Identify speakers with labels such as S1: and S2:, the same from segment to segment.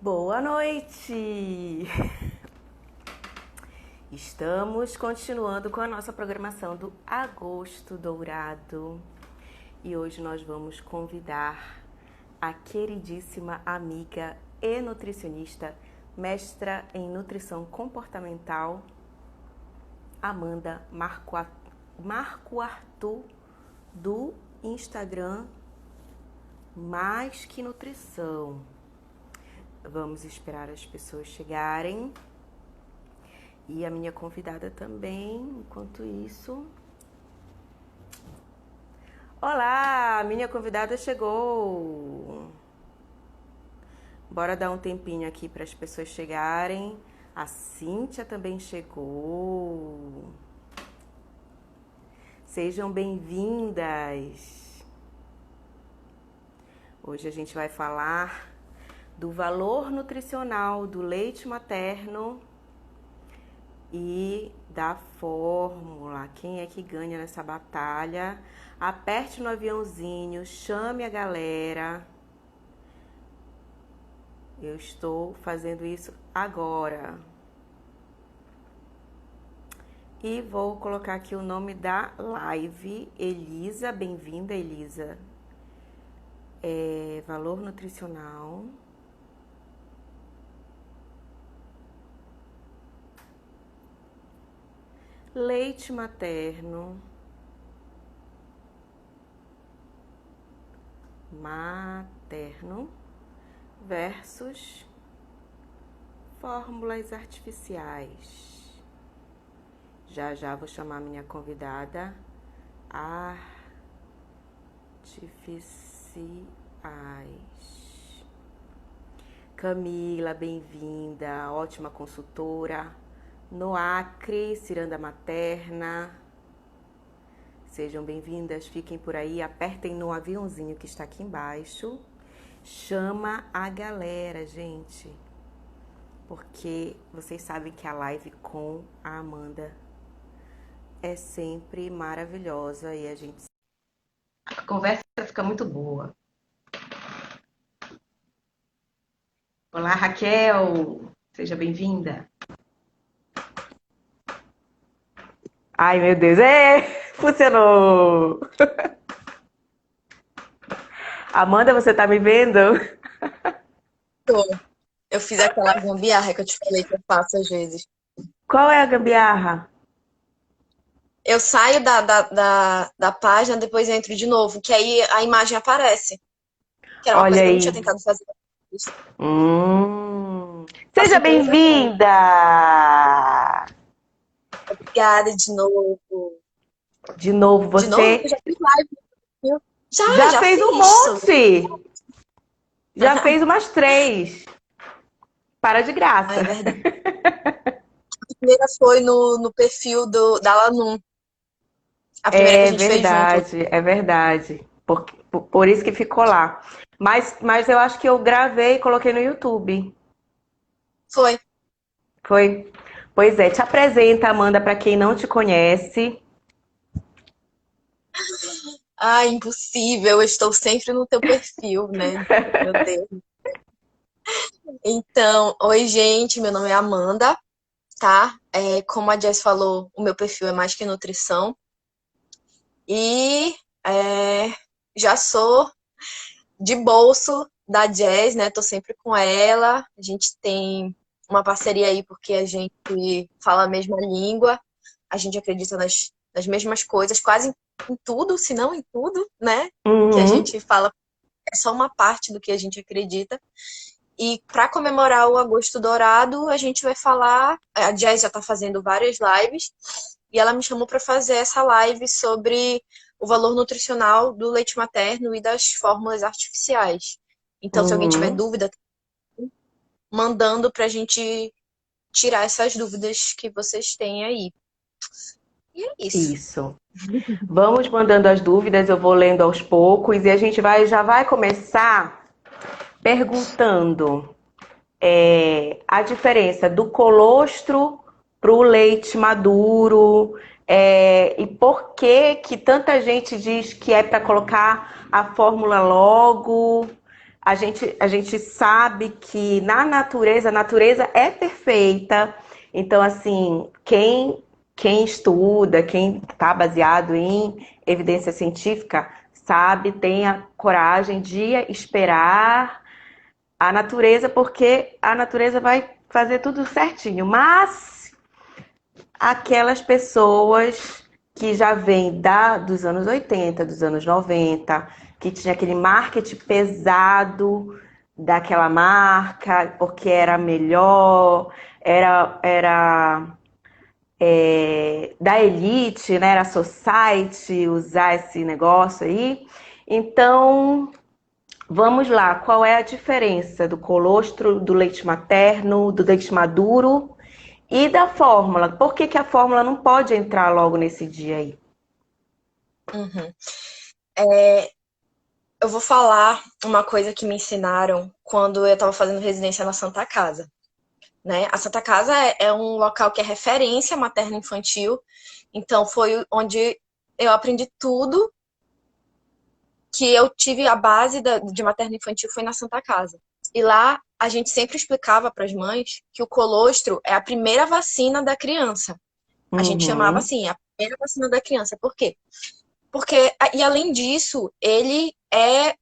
S1: Boa noite! Estamos continuando com a nossa programação do Agosto Dourado e hoje nós vamos convidar a queridíssima amiga e nutricionista, mestra em nutrição comportamental, Amanda Marco Arthur, do Instagram Mais Que Nutrição. Vamos esperar as pessoas chegarem. E a minha convidada também, enquanto isso. Olá, minha convidada chegou. Bora dar um tempinho aqui para as pessoas chegarem. A Cíntia também chegou. Sejam bem-vindas. Hoje a gente vai falar do valor nutricional do leite materno e da fórmula. Quem é que ganha nessa batalha? Aperte no aviãozinho, chame a galera. Eu estou fazendo isso agora. E vou colocar aqui o nome da live. Elisa, bem-vinda, Elisa. Valor nutricional. Leite materno versus fórmulas artificiais. Já vou chamar minha convidada artificiais. Camila, bem-vinda, ótima consultora. No Acre, ciranda materna. Sejam bem-vindas, fiquem por aí, apertem no aviãozinho que está aqui embaixo. Chama a galera, gente. Porque vocês sabem que a live com a Amanda é sempre maravilhosa e a conversa fica muito boa. Olá, Raquel, seja bem-vinda. Ai, meu Deus, funcionou! Amanda, você tá me vendo?
S2: Eu fiz aquela gambiarra que eu te falei que eu faço às vezes.
S1: Qual é a gambiarra?
S2: Eu saio da página, depois entro de novo, que aí a imagem aparece. Que era uma
S1: Olha
S2: coisa que eu não
S1: aí.
S2: tinha tentado fazer.
S1: Seja
S2: Faço com frequência.
S1: bem-vinda!
S2: Obrigada de novo.
S1: De novo,
S2: De novo? Eu
S1: você
S2: já fiz live, viu?
S1: já
S2: Já
S1: fez um
S2: fiz.
S1: monte! Já fez umas 3. Para de
S2: Ah,
S1: graça.
S2: é verdade. A primeira foi no perfil da Lanum. A primeira que a
S1: É
S2: gente fez junto.
S1: verdade, é verdade. Por isso que ficou lá. Mas eu acho que eu gravei e coloquei no YouTube.
S2: Foi.
S1: Foi? Pois é, te apresenta, Amanda, para quem não te conhece.
S2: Ah, impossível. Eu estou sempre no teu perfil, né? Meu Deus. Então, oi, gente. Meu nome é Amanda, tá? Como a Jess falou, o meu perfil é mais que nutrição. E é, já sou de bolso da Jess, né? Tô sempre com ela. A gente tem uma parceria aí porque a gente fala a mesma língua, a gente acredita nas mesmas coisas, quase em tudo, se não em tudo, né? Que a
S1: Uhum.
S2: gente fala é só uma parte do que a gente acredita. E para comemorar o Agosto Dourado, a gente vai falar. A Jazz já está fazendo várias lives e ela me chamou para fazer essa live sobre o valor nutricional do leite materno e das fórmulas artificiais. Então, se alguém tiver
S1: Uhum.
S2: dúvida, mandando para a gente tirar essas dúvidas que vocês têm aí. E é isso.
S1: Isso. Vamos mandando as dúvidas, eu vou lendo aos poucos e a gente já vai começar perguntando a diferença do colostro para o leite maduro, e por que que tanta gente diz que é para colocar a fórmula logo. a gente sabe que na natureza, a natureza é perfeita. Então, assim, quem estuda, quem está baseado em evidência científica, sabe, tem a coragem de esperar a natureza, porque a natureza vai fazer tudo certinho. Mas aquelas pessoas que já vêm dos anos 80, dos anos 90, que tinha aquele marketing pesado daquela marca, porque era melhor, era da elite, né? Era society usar esse negócio aí. Então, vamos lá, qual é a diferença do colostro, do leite materno, do leite maduro e da fórmula? Por que que a fórmula não pode entrar logo nesse dia aí?
S2: Uhum. Eu vou falar uma coisa que me ensinaram quando eu estava fazendo residência na Santa Casa, né? A Santa Casa é um local que é referência materno-infantil, então foi onde eu aprendi tudo que eu tive a base de materno-infantil foi na Santa Casa. E lá a gente sempre explicava para as mães que o colostro é a primeira vacina da criança. A gente chamava
S1: Uhum,
S2: assim, a primeira vacina da criança. Por quê? Porque, e além disso, ele é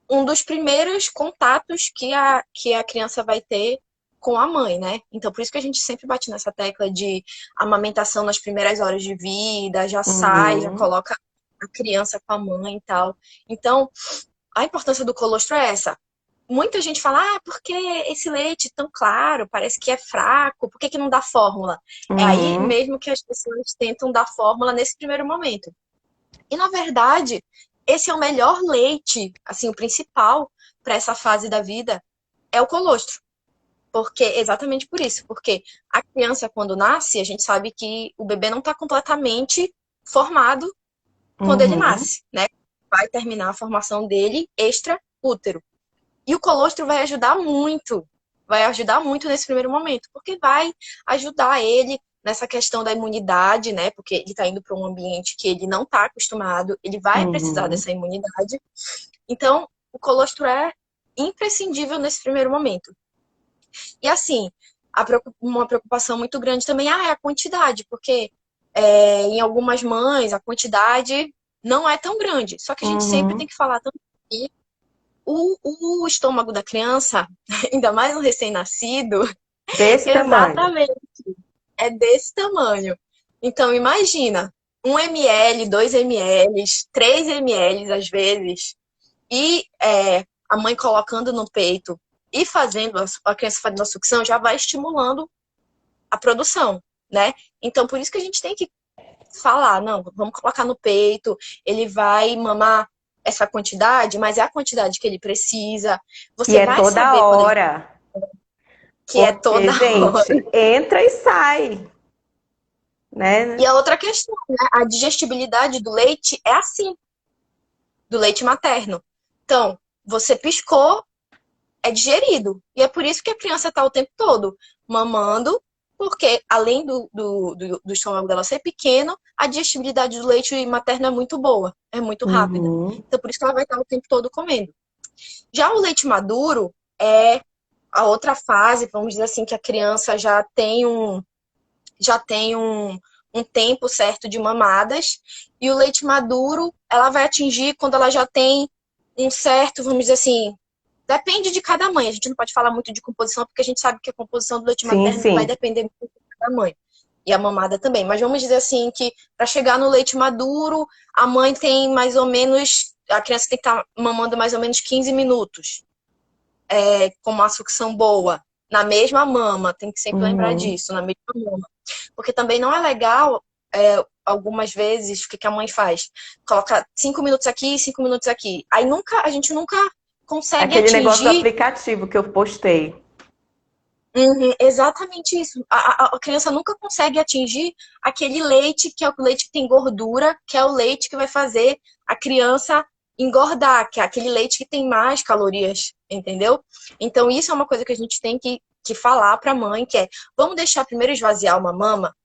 S2: um dos primeiros contatos que a criança vai ter com a mãe, né? Então, por isso que a gente sempre bate nessa tecla de amamentação nas primeiras horas de vida, já sai, já
S1: uhum,
S2: coloca a criança com a mãe e tal. Então, a importância do colostro é essa. Muita gente fala, ah, por que esse leite tão claro? Parece que é fraco, por que que não dá fórmula? É aí
S1: uhum,
S2: mesmo que as pessoas tentam dar fórmula nesse primeiro momento. E, na verdade, esse é o melhor leite, assim, o principal para essa fase da vida é o colostro. Porque, exatamente por isso, porque a criança, quando nasce, a gente sabe que o bebê não está completamente formado quando ele
S1: uhum,
S2: nasce, né? Vai terminar a formação dele extra-útero. E o colostro vai ajudar muito nesse primeiro momento, porque vai ajudar ele nessa questão da imunidade, né? Porque ele está indo para um ambiente que ele não está acostumado, ele vai precisar
S1: uhum.
S2: dessa imunidade. Então, o colostro é imprescindível nesse primeiro momento. E assim, uma preocupação muito grande também é a quantidade, porque em algumas mães a quantidade não é tão grande. Só que a gente sempre tem
S1: Uhum.
S2: que falar também que o estômago da criança, ainda mais no recém-nascido,
S1: Desse tamanho.
S2: exatamente, é desse tamanho. Então, imagina, 1 ml, 2 ml, 3 ml às vezes, e a mãe colocando no peito e fazendo, a criança fazendo a sucção, já vai estimulando a produção, né? Então, por isso que a gente tem que falar, não, vamos colocar no peito, ele vai mamar essa quantidade, mas é a quantidade que ele precisa.
S1: E
S2: Você
S1: é
S2: vai
S1: toda
S2: saber quando ele
S1: hora.
S2: que é
S1: Porque,
S2: toda hora.
S1: gente, entra e sai,
S2: E
S1: né?
S2: a outra questão, né? A digestibilidade do leite é assim, do leite materno. Então, você piscou, é digerido. E é por isso que a criança está o tempo todo mamando, porque além do estômago dela ser pequeno, a digestibilidade do leite materno é muito boa, é muito rápida.
S1: Uhum.
S2: Então, por isso que ela vai estar o tempo todo comendo. Já o leite maduro é a outra fase, vamos dizer assim, que a criança já tem um tempo certo de mamadas, e o leite maduro ela vai atingir quando ela já tem um certo, vamos dizer assim, depende de cada mãe. A gente não pode falar muito de composição, porque a gente sabe que a composição do leite
S1: Sim,
S2: materno vai
S1: sim.
S2: depender muito de cada mãe. E a mamada também. Mas vamos dizer assim que para chegar no leite maduro, a mãe tem mais ou menos. A criança tem que estar mamando mais ou menos 15 minutos, com uma sucção boa. Na mesma mama, tem que sempre lembrar
S1: Uhum.
S2: disso, na mesma mama. Porque também não é legal, algumas vezes, o que a mãe faz? Coloca 5 minutos aqui, 5 minutos aqui. Aí a gente nunca consegue
S1: Aquele negócio do
S2: atingir.
S1: aplicativo que eu postei.
S2: Uhum, exatamente isso. A criança nunca consegue atingir aquele leite que é o leite que tem gordura, que é o leite que vai fazer a criança engordar, que é aquele leite que tem mais calorias, entendeu? Então, isso é uma coisa que a gente tem que falar para a mãe, que é, vamos deixar primeiro esvaziar uma mama?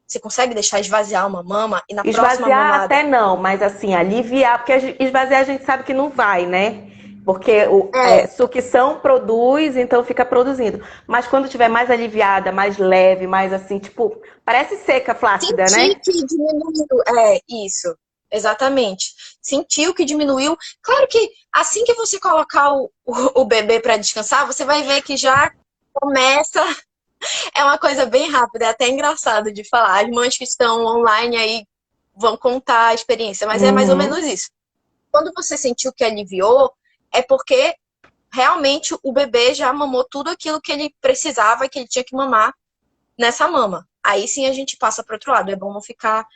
S2: Você consegue deixar esvaziar uma mama e na próxima
S1: Esvaziar
S2: mamada?
S1: até não, mas assim, aliviar, porque esvaziar a gente sabe que não vai, né? Porque
S2: É,
S1: sucção produz, então fica produzindo. Mas quando tiver mais aliviada, mais leve, mais assim, tipo, parece seca, flácida,
S2: sentir
S1: né?
S2: que diminuiu. É, isso. Exatamente. Sentiu que diminuiu. Claro que assim que você colocar o bebê para descansar, você vai ver que já começa. É uma coisa bem rápida, é até engraçado de falar. As mães que estão online aí vão contar a experiência, mas é mais ou
S1: Uhum.
S2: menos isso. Quando você sentiu que aliviou, é porque realmente o bebê já mamou tudo aquilo que ele precisava, que ele tinha que mamar nessa mama. Aí sim a gente passa para outro lado. É bom não ficar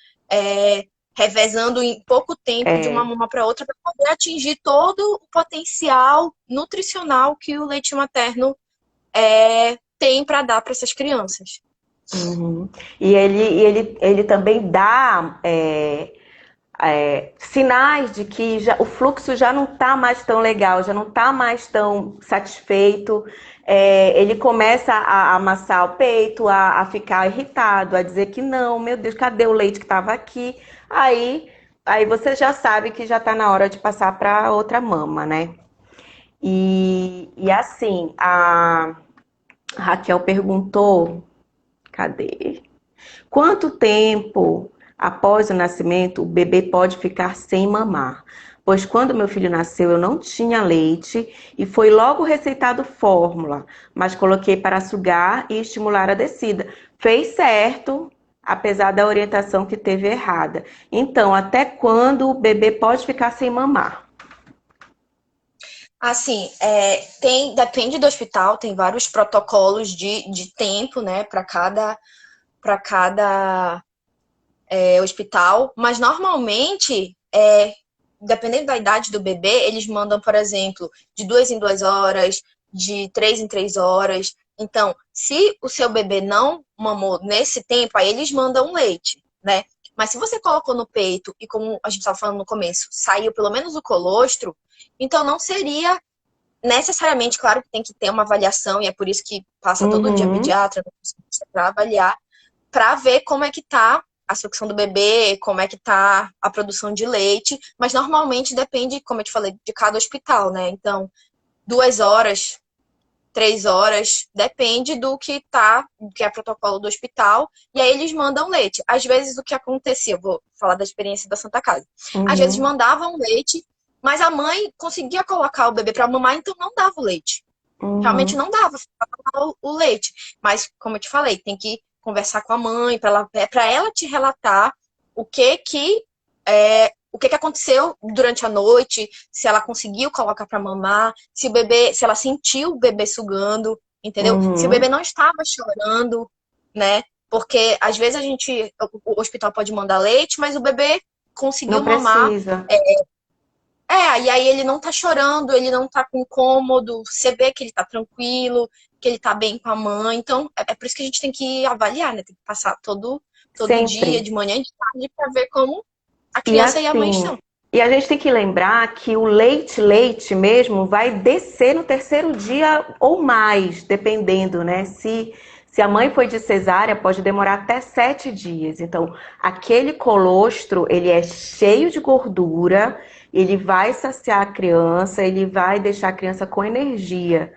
S2: revezando em pouco tempo de uma
S1: É.
S2: mama para outra para poder atingir todo o potencial nutricional que o leite materno tem para dar para essas crianças.
S1: Uhum. E ele também dá sinais de que o fluxo já não está mais tão legal, já não está mais tão satisfeito. Ele começa a amassar o peito, a ficar irritado, a dizer que não, meu Deus, cadê o leite que estava aqui? Aí, aí você já sabe que já está na hora de passar para outra mama, né? E assim, a Raquel perguntou, cadê? Quanto tempo após o nascimento o bebê pode ficar sem mamar? Pois quando meu filho nasceu eu não tinha leite e foi logo receitado fórmula, mas coloquei para sugar e estimular a descida. Fez certo, apesar da orientação que teve errada. Então, até quando o bebê pode ficar sem mamar?
S2: Assim, depende do hospital, tem vários protocolos de tempo, né, para cada hospital, mas normalmente, dependendo da idade do bebê, eles mandam, por exemplo, de 2 em 2 horas, de 3 em 3 horas. Então, se o seu bebê não mamou nesse tempo, aí eles mandam leite, né? Mas se você colocou no peito e, como a gente estava falando no começo, saiu pelo menos o colostro, então não seria necessariamente, claro que tem que ter uma avaliação, e é por isso que passa todo dia
S1: Uhum,
S2: pediatra para avaliar, para ver como é que tá a sucção do bebê, como é que tá a produção de leite, mas normalmente depende, como eu te falei, de cada hospital, né? Então, 2 horas, 3 horas, depende do que é protocolo do hospital, e aí eles mandam leite. Às vezes o que acontecia, eu vou falar da experiência da Santa Casa. Às vezes
S1: uhum,
S2: mandavam leite, mas a mãe conseguia colocar o bebê para mamar, então não dava o leite. Realmente
S1: uhum.
S2: não dava o leite. Mas, como eu te falei, tem que conversar com a mãe para ela te relatar o que que o que aconteceu durante a noite, se ela conseguiu colocar para mamar, se ela sentiu o bebê sugando, entendeu? Se o bebê
S1: Uhum.
S2: não estava chorando, né? Porque às vezes o hospital pode mandar leite, mas o bebê
S1: Não
S2: conseguiu mamar.
S1: precisa.
S2: E aí ele não tá chorando, ele não tá com incômodo, você vê que ele tá tranquilo, que ele tá bem com a mãe. Então, é por isso que a gente tem que avaliar, né? Tem que passar todo dia,
S1: Sempre.
S2: de manhã e de tarde, pra ver como a
S1: E
S2: criança e a mãe
S1: assim,
S2: estão.
S1: e a gente tem que lembrar que o leite mesmo vai descer no terceiro dia ou mais, dependendo, né? Se a mãe foi de cesárea, pode demorar até 7 dias. Então, aquele colostro, ele é cheio de gordura, ele vai saciar a criança, ele vai deixar a criança com energia,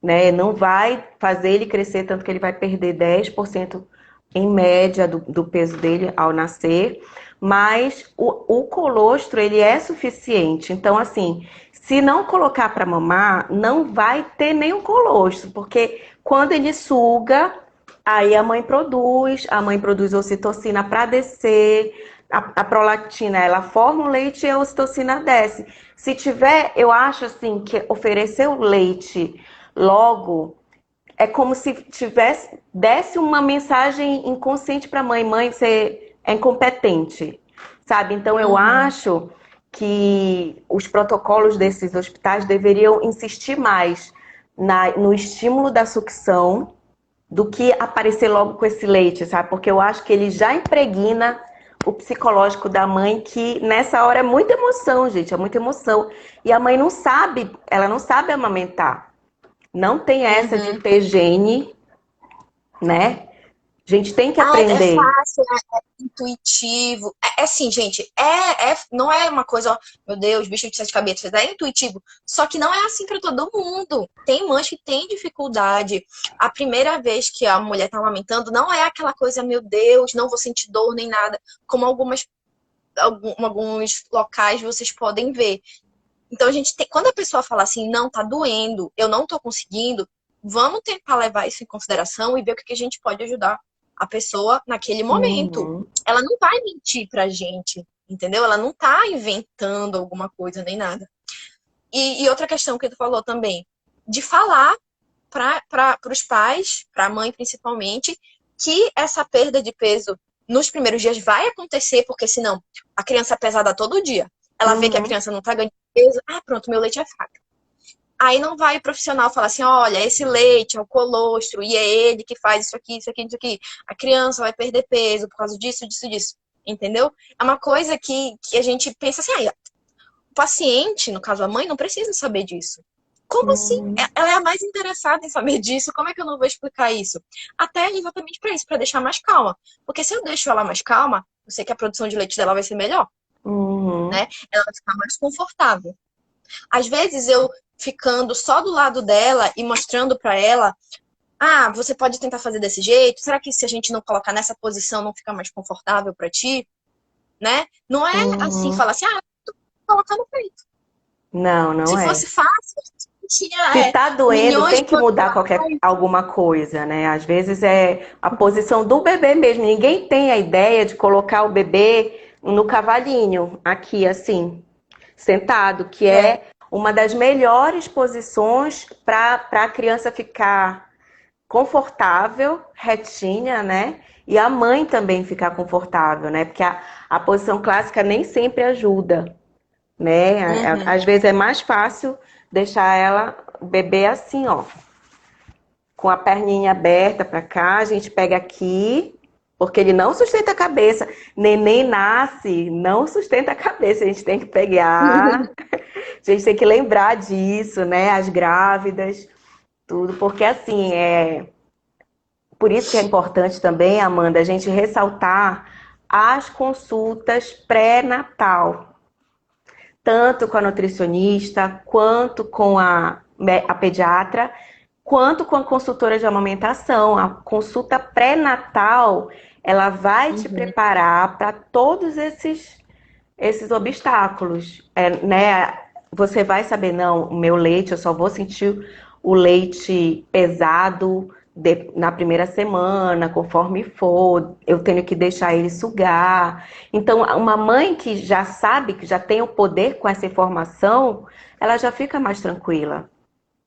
S1: né? Não vai fazer ele crescer tanto que ele vai perder 10% em média do peso dele ao nascer, mas o colostro ele é suficiente. Então, assim, se não colocar para mamar, não vai ter nenhum colostro, porque quando ele suga, aí a mãe produz ocitocina para descer, a prolactina ela forma o leite e a ocitocina desce. Se tiver, eu acho assim que oferecer o leite logo é como se desse uma mensagem inconsciente para a mãe: mãe, você é incompetente, sabe? Então eu
S2: Uhum.
S1: acho que os protocolos desses hospitais deveriam insistir mais no estímulo da sucção do que aparecer logo com esse leite, sabe? Porque eu acho que ele já impregna o psicológico da mãe, que nessa hora é muita emoção, gente, é muita emoção. E a mãe não sabe, ela não sabe amamentar. Não tem essa de
S2: Uhum.
S1: ter gene, né? A gente tem que
S2: Ah, é
S1: aprender.
S2: fácil, é intuitivo. É assim, gente, não é uma coisa, ó, meu Deus, bicho de sete cabeças, é intuitivo. Só que não é assim para todo mundo. Tem mães que têm dificuldade. A primeira vez que a mulher tá amamentando, não é aquela coisa, meu Deus, não vou sentir dor nem nada, como alguns locais vocês podem ver. Então, quando a pessoa fala assim, não, tá doendo, eu não tô conseguindo, vamos tentar levar isso em consideração e ver o que a gente pode ajudar a pessoa naquele momento.
S1: Uhum,
S2: Ela não vai mentir pra gente, entendeu? Ela não tá inventando alguma coisa nem nada. E outra questão que tu falou também, de falar para os pais, para a mãe principalmente, que essa perda de peso nos primeiros dias vai acontecer, porque senão a criança é pesada todo dia. Ela vê que a
S1: uhum,
S2: criança não tá ganhando peso, ah, pronto, meu leite é fraco. Aí não vai o profissional falar assim, olha, esse leite é o colostro e é ele que faz isso aqui, isso aqui, isso aqui. A criança vai perder peso por causa disso, disso, disso. Entendeu? É uma coisa que a gente pensa assim, ah, o paciente, no caso a mãe, não precisa saber disso. Como assim?
S1: uhum,
S2: Ela é a mais interessada em saber disso. Como é que eu não vou explicar isso? Até exatamente para isso, para deixar mais calma. Porque se eu deixo ela mais calma, eu sei que a produção de leite dela vai ser melhor,
S1: uhum,
S2: né? Ela vai ficar mais confortável. Às vezes eu ficando só do lado dela e mostrando para ela, ah, você pode tentar fazer desse jeito. Será que se a gente não colocar nessa posição não fica mais confortável para ti, né? Não é assim
S1: uhum.
S2: falar assim, ah, colocar no peito.
S1: Não, não
S2: Se
S1: é.
S2: fosse fácil, tinha
S1: Se tá doendo,
S2: milhões
S1: tem
S2: de
S1: que mudar
S2: profissionais.
S1: alguma coisa, né? Às vezes é a posição do bebê mesmo. Ninguém tem a ideia de colocar o bebê no cavalinho, aqui assim, sentado, que
S2: É.
S1: é uma das melhores posições para a criança ficar confortável, retinha, né? E a mãe também ficar confortável, né? Porque a posição clássica nem sempre ajuda, né?
S2: Uhum.
S1: Às vezes é mais fácil deixar ela, o bebê assim, ó, com a perninha aberta para cá, a gente pega aqui, porque ele não sustenta a cabeça. Neném nasce, não sustenta a cabeça, a gente tem que pegar, a gente tem que lembrar disso, né? As grávidas, tudo, porque assim, por isso que é importante também, Amanda, a gente ressaltar as consultas pré-natal, tanto com a nutricionista, quanto com a pediatra, quanto com a consultora de amamentação. A consulta pré-natal, ela vai te
S2: Uhum.
S1: preparar para todos esses obstáculos, né? Você vai saber, não, o meu leite, eu só vou sentir o leite pesado na primeira semana, conforme for, eu tenho que deixar ele sugar. Então, uma mãe que já sabe, que já tem o poder com essa informação, ela já fica mais tranquila,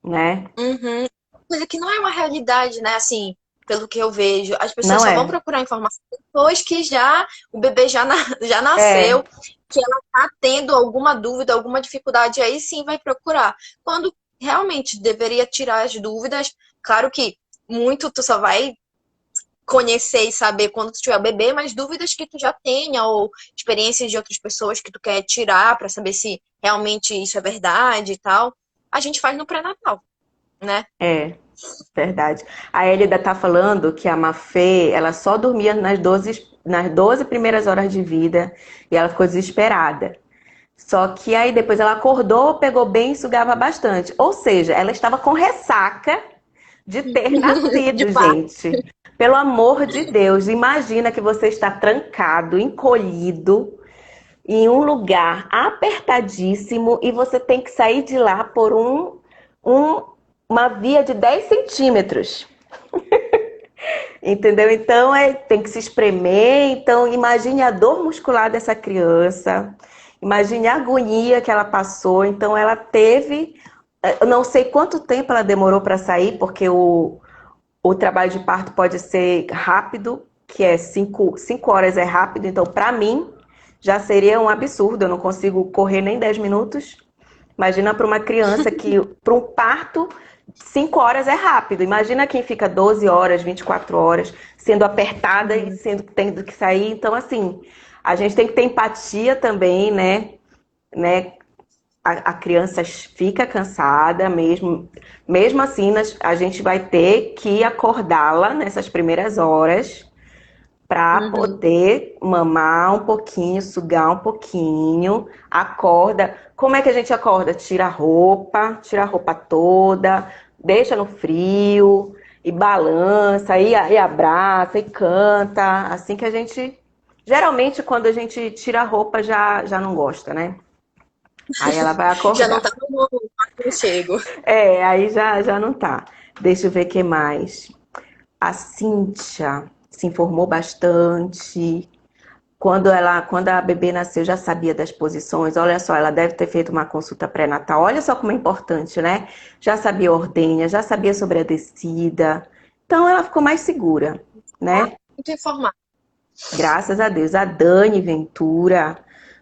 S1: né?
S2: Uhum. Coisa que não é uma realidade, né? Assim, pelo que eu vejo, as pessoas
S1: Não
S2: só vão
S1: é?
S2: procurar informação depois que já o bebê já
S1: É.
S2: nasceu, que ela tá tendo alguma dúvida, alguma dificuldade, aí sim vai procurar. Quando realmente deveria tirar as dúvidas, claro que muito tu só vai conhecer e saber quando tu tiver bebê, mas dúvidas que tu já tenha ou experiências de outras pessoas que tu quer tirar para saber se realmente isso é verdade e tal, a gente faz no pré-natal, né?
S1: É, verdade. A Elida tá falando que a Mafê, ela só dormia nas doze primeiras horas de vida e ela ficou desesperada. Só que aí depois ela acordou, pegou bem e sugava bastante. Ou seja, ela estava com ressaca de ter
S2: De
S1: nascido,
S2: fato.
S1: gente. Pelo amor de Deus, imagina que você está trancado, encolhido, em um lugar apertadíssimo e você tem que sair de lá por um- uma via de 10 centímetros. Entendeu? Então tem que se espremer. Então, imagine a dor muscular dessa criança, imagine a agonia que ela passou. Então, ela teve. Eu não sei quanto tempo ela demorou para sair, porque o trabalho de parto pode ser rápido, que é 5 horas é rápido. Então, para mim, já seria um absurdo. Eu não consigo correr nem 10 minutos. Imagina para uma criança que, para um parto, 5 horas é rápido. Imagina quem fica 12 horas, 24 horas, sendo apertada e
S2: Uhum.
S1: tendo que sair. Então, assim, a gente tem que ter empatia também, né? A criança fica cansada mesmo. Mesmo assim, a gente vai ter que acordá-la nessas primeiras horas para
S2: Uhum.
S1: poder mamar um pouquinho, sugar um pouquinho, acorda. Como é que a gente acorda? Tira a roupa toda, deixa no frio e balança, e abraça e canta. Assim que a gente. Geralmente, quando a gente tira a roupa, já não gosta, né? Aí ela vai
S2: Já não tá
S1: acordar.
S2: no aconchego.
S1: Aí já não tá. Deixa eu ver o que mais. A Cíntia se informou bastante. Quando a bebê nasceu, já sabia das posições. Olha só, ela deve ter feito uma consulta pré-natal. Olha só como é importante, né? Já sabia a ordenha, já sabia sobre a descida. Então ela ficou mais segura, né?
S2: Muito informado.
S1: Graças a Deus. A Dani Ventura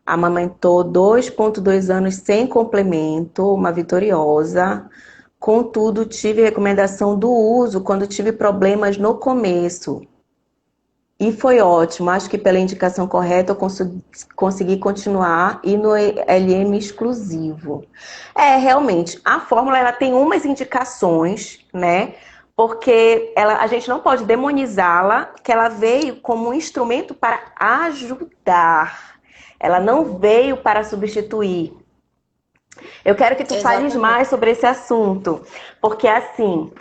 S1: amamentou 2,2 anos sem complemento, uma vitoriosa. Contudo, tive recomendação do uso quando tive problemas no começo. E foi ótimo. Acho que pela indicação correta eu consegui continuar e no LM exclusivo. Realmente, a fórmula ela tem umas indicações, né? Porque a gente não pode demonizá-la, que ela veio como um instrumento para ajudar. Ela não veio para substituir. Eu quero que tu fales
S2: Exatamente.
S1: mais sobre esse assunto, porque assim,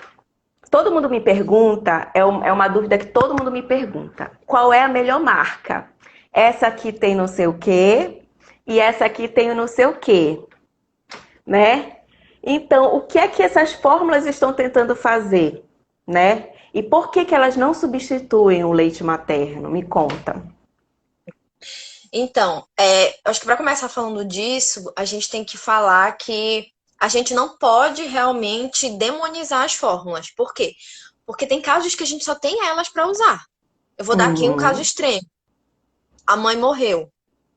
S1: todo mundo me pergunta, é uma dúvida que todo mundo me pergunta. Qual é a melhor marca? Essa aqui tem não sei o quê e essa aqui tem o não sei o quê, né? Então, o que é que essas fórmulas estão tentando fazer, né? E por que que elas não substituem o leite materno? Me conta.
S2: Então, acho que para começar falando disso, a gente tem que falar que a gente não pode realmente demonizar as fórmulas. Por quê? Porque tem casos que a gente só tem elas para usar. Eu vou dar aqui um caso
S1: Uhum,
S2: extremo. A mãe morreu,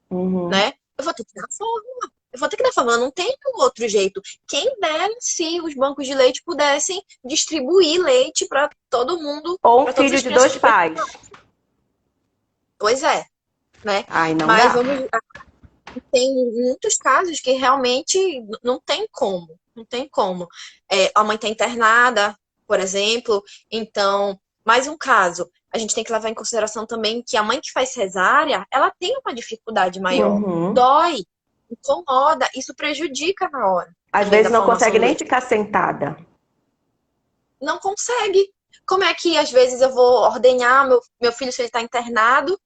S1: uhum.
S2: né? Eu vou ter que dar fórmula. Eu vou ter que dar fórmula, não tem outro jeito. Quem dera se os bancos de leite pudessem distribuir leite para todo mundo,
S1: Ou um
S2: para todas
S1: filho
S2: as
S1: de
S2: crianças
S1: dois
S2: que precisam.
S1: pais.
S2: Pois é, né?
S1: Ai, não
S2: Mas
S1: dá.
S2: vamos tem muitos casos que realmente não tem como, não tem como. A mãe está internada, por exemplo, então, mais um caso. A gente tem que levar em consideração também que a mãe que faz cesárea, ela tem uma dificuldade maior.
S1: Uhum.
S2: Dói, incomoda, isso prejudica na hora
S1: Às
S2: também da
S1: vezes não
S2: formação
S1: consegue
S2: do
S1: nem
S2: leite.
S1: ficar sentada.
S2: Não consegue. Como é que às vezes eu vou ordenhar meu filho se ele está internado,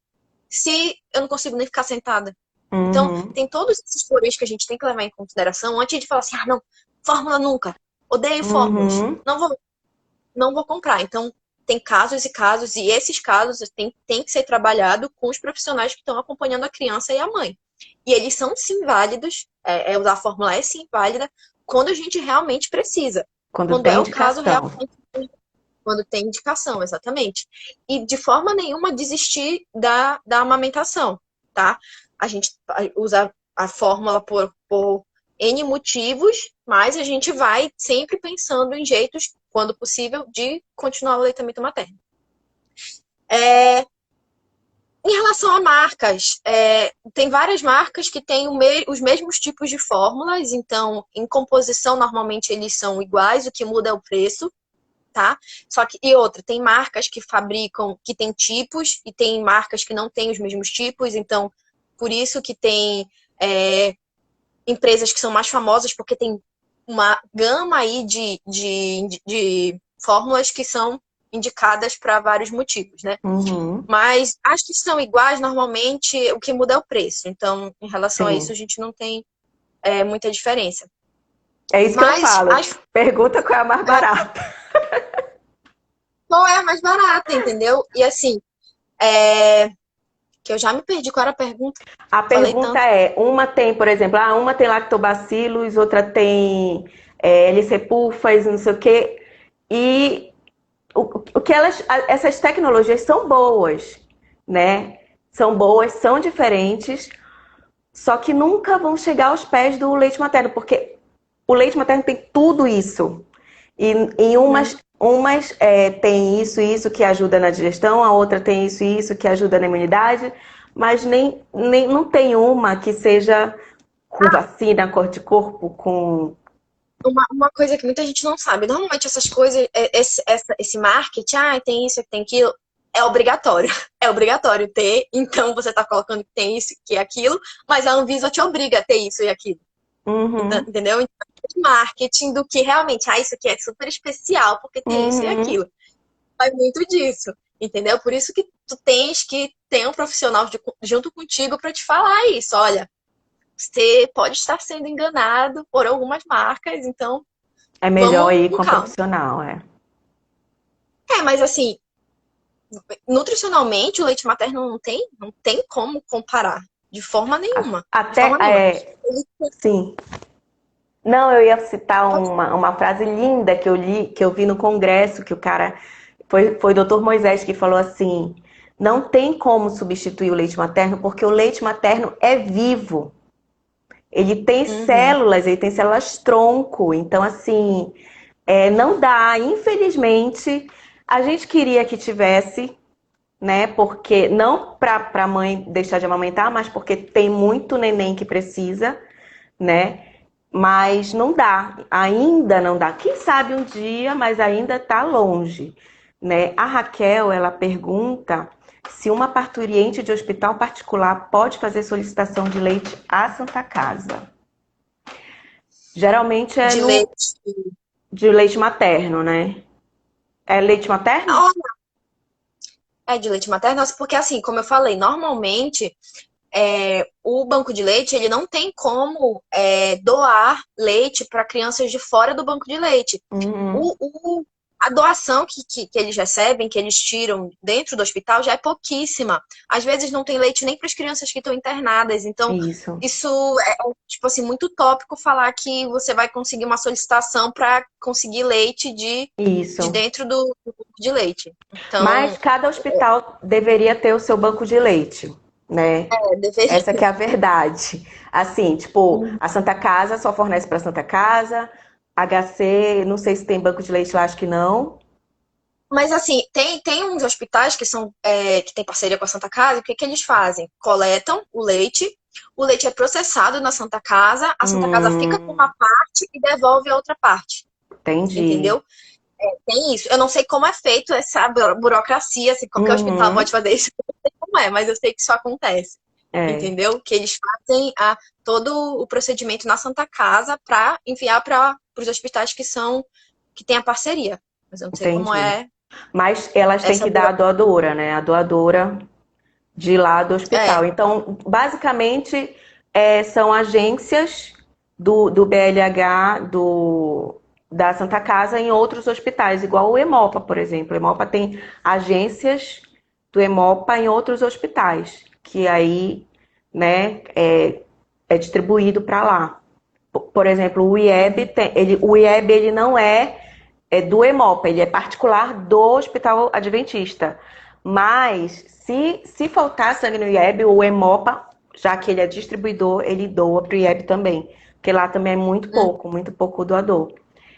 S2: se eu não consigo nem ficar sentada? Então,
S1: Uhum,
S2: tem todos esses poréns que a gente tem que levar em consideração antes de falar assim, ah, não, fórmula nunca. Odeio fórmulas.
S1: uhum.
S2: Não vou comprar. Então, tem casos e casos, e esses casos tem que ser trabalhado com os profissionais que estão acompanhando a criança e a mãe. E eles são sim válidos, usar a fórmula é sim válida quando a gente realmente precisa.
S1: Quando
S2: Quando
S1: tem
S2: é o caso
S1: indicação.
S2: realmente, quando tem indicação, exatamente. E de forma nenhuma desistir da amamentação, tá? A gente usa a fórmula por N motivos, mas a gente vai sempre pensando em jeitos, quando possível, de continuar o aleitamento materno. É, em relação a marcas, tem várias marcas que têm os mesmos tipos de fórmulas, então, em composição, normalmente eles são iguais, o que muda é o preço, tá? Só que, e outra, tem marcas que fabricam, que tem tipos, e tem marcas que não têm os mesmos tipos, então, por isso que tem empresas que são mais famosas, porque tem uma gama aí de fórmulas que são indicadas para vários motivos, né?
S1: Uhum,
S2: Mas as que são iguais, normalmente, o que muda é o preço. Então, em relação a isso, a
S1: sim.
S2: gente não tem muita diferença.
S1: É isso que eu
S2: Mas
S1: falo. Pergunta qual é a mais barata.
S2: qual é a mais barata, entendeu? E assim, é, que eu já me perdi qual era a pergunta.
S1: A
S2: Falei
S1: pergunta
S2: tanto.
S1: é, uma tem, por exemplo, uma tem lactobacillus, outra tem LC pufas, não sei o quê. E o que essas tecnologias são boas, né? São boas, são diferentes, só que nunca vão chegar aos pés do leite materno, porque o leite materno tem tudo isso. E em
S2: Uhum.
S1: umas tem isso que ajuda na digestão, a outra tem isso que ajuda na imunidade, mas nem não tem uma que seja com vacina, cor de corpo, com.
S2: Uma coisa que muita gente não sabe. Normalmente essas coisas, esse marketing, tem isso, tem aquilo, é obrigatório. É obrigatório ter, então você tá colocando que tem isso, que é aquilo, mas a Anvisa te obriga a ter isso e aquilo.
S1: Uhum,
S2: Entendeu? Então, é marketing do que realmente, isso aqui é super especial porque tem isso e
S1: uhum.
S2: aquilo. Vai muito disso, entendeu? Por isso que tu tens que ter um profissional junto contigo para te falar isso. Olha, você pode estar sendo enganado por algumas marcas, então
S1: É melhor
S2: vamos
S1: ir
S2: com
S1: com
S2: calma.
S1: profissional, é.
S2: Mas assim, nutricionalmente o leite materno não tem como comparar de forma nenhuma. De
S1: Até,
S2: forma nenhuma.
S1: sim. Não, eu ia citar uma frase linda que eu li, que eu vi no congresso, que o cara, foi o Dr. Moisés que falou assim, não tem como substituir o leite materno, porque o leite materno é vivo.
S2: Uhum.
S1: Ele tem células tronco, então assim, não dá, infelizmente, a gente queria que tivesse, né? Porque não para a mãe deixar de amamentar, mas porque tem muito neném que precisa, né? Mas não dá, ainda não dá. Quem sabe um dia, mas ainda está longe, né? A Raquel, ela pergunta se uma parturiente de hospital particular pode fazer solicitação de leite à Santa Casa. Geralmente é
S2: De
S1: no
S2: leite.
S1: de leite materno, né? É leite materno?
S2: É de leite materno, porque assim, como eu falei, normalmente o banco de leite ele não tem como doar leite para crianças de fora do banco de leite.
S1: Uhum.
S2: O, o- a doação que eles recebem, que eles tiram dentro do hospital, já é pouquíssima. Às vezes não tem leite nem para as crianças que estão internadas. Então,
S1: Isso,
S2: isso é tipo assim, muito tópico falar que você vai conseguir uma solicitação para conseguir leite de
S1: isso.
S2: dentro do banco de leite.
S1: Mas
S2: Então,
S1: cada hospital deveria ter o seu banco de leite, né? Essa que
S2: deveria.
S1: é a verdade. Assim, tipo, a Santa Casa só fornece para Santa Casa. HC, não sei se tem banco de leite lá, acho que não.
S2: Mas assim, tem uns hospitais que tem parceria com a Santa Casa, o que eles fazem? Coletam o leite é processado na Santa Casa, a Santa Casa fica com uma
S1: Hum,
S2: parte e devolve a outra parte.
S1: entendi.
S2: Entendeu? Tem isso. Eu não sei como é feito essa burocracia, se qualquer hospital pode
S1: Uhum,
S2: fazer isso, eu não sei como mas eu sei que isso acontece.
S1: é,
S2: Entendeu? Que eles fazem todo o procedimento na Santa Casa para enviar para os hospitais que têm a parceria. Mas eu não sei como
S1: entendi.
S2: é
S1: Mas elas têm
S2: essa
S1: que dar a
S2: burocracia.
S1: doadora, né? A doadora de lá do
S2: É,
S1: hospital. Então, basicamente, são agências do BLH, da Santa Casa em outros hospitais, igual o Hemopa, por exemplo. O Hemopa tem agências do Hemopa em outros hospitais, que aí, né, é distribuído para lá. Por exemplo, o IEB, o IEB ele não é do Hemopa, ele é particular do Hospital Adventista. Mas se faltar sangue no IEB, o Hemopa, já que ele é distribuidor, ele doa para o IEB também. Porque lá também é muito pouco doador.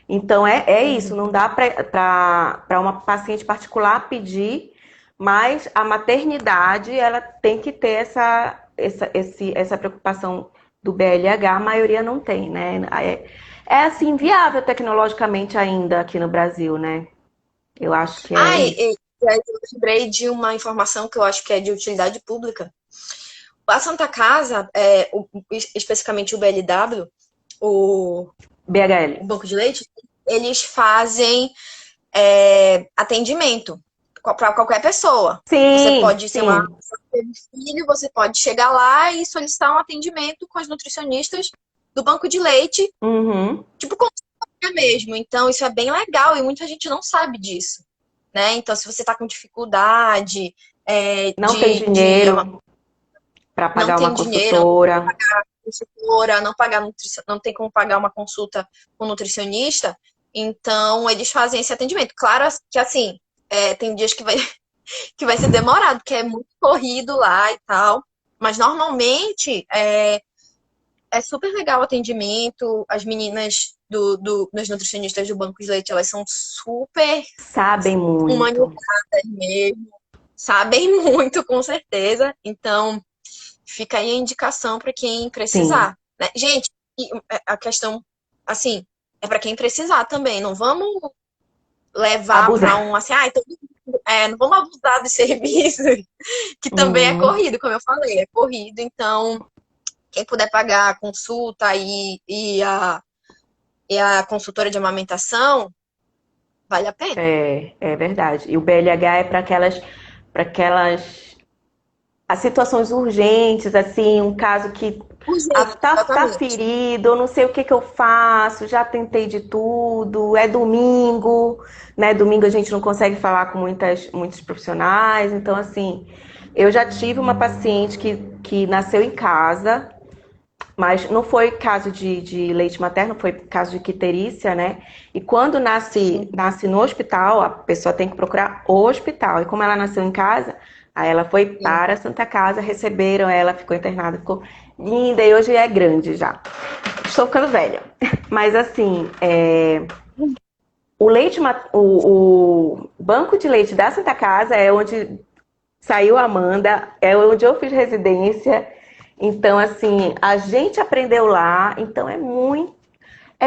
S1: Então é isso,
S2: uhum.
S1: não dá para uma paciente particular pedir, mas a maternidade ela tem que ter essa preocupação do BLH, a maioria não tem, né? É assim, viável tecnologicamente ainda aqui no Brasil, né? Eu acho que é
S2: Ai,
S1: isso.
S2: eu lembrei de uma informação que eu acho que é de utilidade pública. A Santa Casa, especificamente o BLW, o,
S1: BHL.
S2: o Banco de Leite, eles fazem atendimento para qualquer pessoa. Você
S1: Sim,
S2: pode ser
S1: sim.
S2: filho, você pode chegar lá e solicitar um atendimento com as nutricionistas do Banco de Leite,
S1: Uhum.
S2: tipo consultoria mesmo. Então, isso é bem legal e muita gente não sabe disso. Né? Então, se você está com dificuldade
S1: Não tem dinheiro para
S2: não
S1: pagar uma
S2: tem dinheiro,
S1: consultora.
S2: consultora, não tem como pagar uma consulta com nutricionista, então eles fazem esse atendimento. Claro que assim, tem dias que vai ser demorado, porque é muito corrido lá e tal. Mas normalmente é super legal o atendimento. As meninas das nutricionistas do Banco de Leite, elas são super
S1: Sabem muito.
S2: humanizadas mesmo, sabem muito, com certeza. Então, fica aí a indicação para quem
S1: Sim.
S2: precisar. Né? Gente, a questão, assim, é para quem precisar também. Não vamos levar para
S1: Abusar.
S2: um assim, todo mundo não vamos abusar dos serviços, que também é
S1: Uhum.
S2: corrido, como eu falei, é corrido. Então, quem puder pagar a consulta e a consultora de amamentação, vale a pena.
S1: É verdade. E o BLH é para aquelas as situações urgentes, assim, um caso que
S2: Urgente,
S1: tá
S2: exatamente.
S1: ferido, eu não sei o que que eu faço, já tentei de tudo, é domingo, né? Domingo a gente não consegue falar com muitos profissionais, então assim, eu já tive uma paciente que nasceu em casa, mas não foi caso de leite materno, foi caso de quiterícia, né? E quando nasce no hospital, a pessoa tem que procurar o hospital. E como ela nasceu em casa, aí ela foi
S2: Sim.
S1: para a Santa Casa, receberam ela, ficou internada, ficou linda e hoje é grande já. Estou ficando velha. Mas assim, o banco de leite da Santa Casa é onde saiu a Amanda, é onde eu fiz residência. Então, assim, a gente aprendeu lá, então é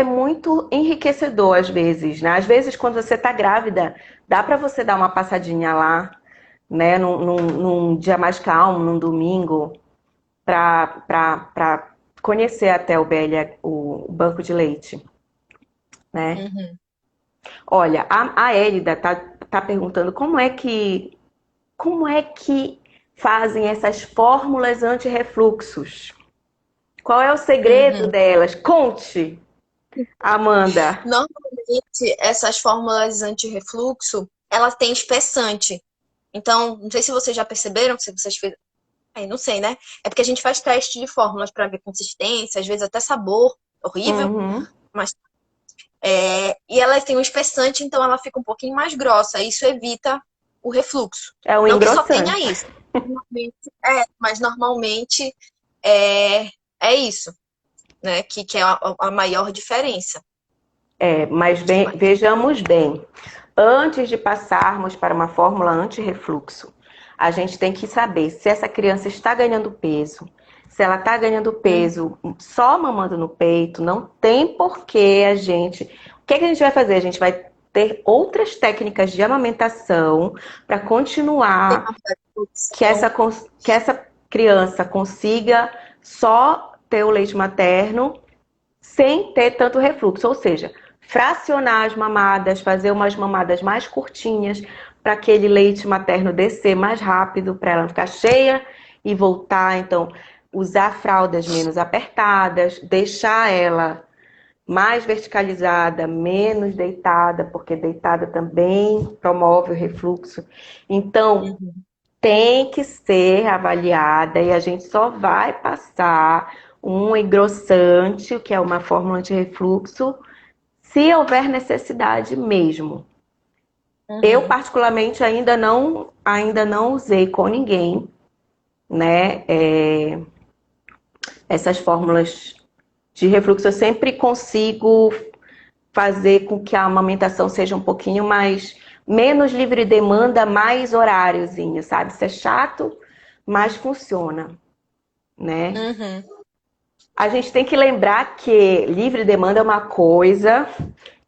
S1: muito enriquecedor às vezes, né? Às vezes, quando você tá grávida, dá para você dar uma passadinha lá, né? Num dia mais calmo, num domingo, para conhecer até o BL, o banco de leite, né?
S2: Uhum.
S1: Olha, a Elida tá perguntando como é que fazem essas fórmulas anti-refluxos? Qual é o segredo
S2: Uhum.
S1: delas? Conte, Amanda.
S2: Normalmente, essas fórmulas anti-refluxo, elas têm espessante. Então, não sei se vocês já perceberam, se vocês fizeram. Aí, não sei, né? É porque a gente faz teste de fórmulas para ver consistência, às vezes até sabor, horrível,
S1: Uhum.
S2: mas e elas têm um espessante, então ela fica um pouquinho mais grossa. Isso evita o refluxo.
S1: É o
S2: Não que só tenha
S1: engrossante.
S2: isso. Mas normalmente é, é isso, né? Que é a maior diferença.
S1: Mas vejamos bem, antes de passarmos para uma fórmula anti-refluxo, a gente tem que saber se essa criança está ganhando peso. Se ela está ganhando
S2: Uhum.
S1: peso só mamando no peito, não tem porquê a gente. O que é que a gente vai fazer? A gente vai ter outras técnicas de amamentação para
S2: Tem
S1: continuar
S2: uma
S1: que
S2: redução.
S1: essa criança consiga só ter o leite materno sem ter tanto refluxo, ou seja, fracionar as mamadas, fazer umas mamadas mais curtinhas para aquele leite materno descer mais rápido, para ela não ficar cheia e voltar. Então, usar fraldas menos apertadas, deixar ela mais verticalizada, menos deitada, porque deitada também promove o refluxo. Então,
S2: Uhum.
S1: tem que ser avaliada e a gente só vai passar um engrossante, que é uma fórmula anti-refluxo, se houver necessidade mesmo. Eu,
S2: Uhum.
S1: particularmente, ainda não usei com ninguém, né? Essas fórmulas de refluxo. Eu sempre consigo fazer com que a amamentação seja um pouquinho mais, menos livre demanda, mais horáriozinho, sabe? Isso é chato, mas funciona, né?
S2: Uhum.
S1: A gente tem que lembrar que livre demanda é uma coisa,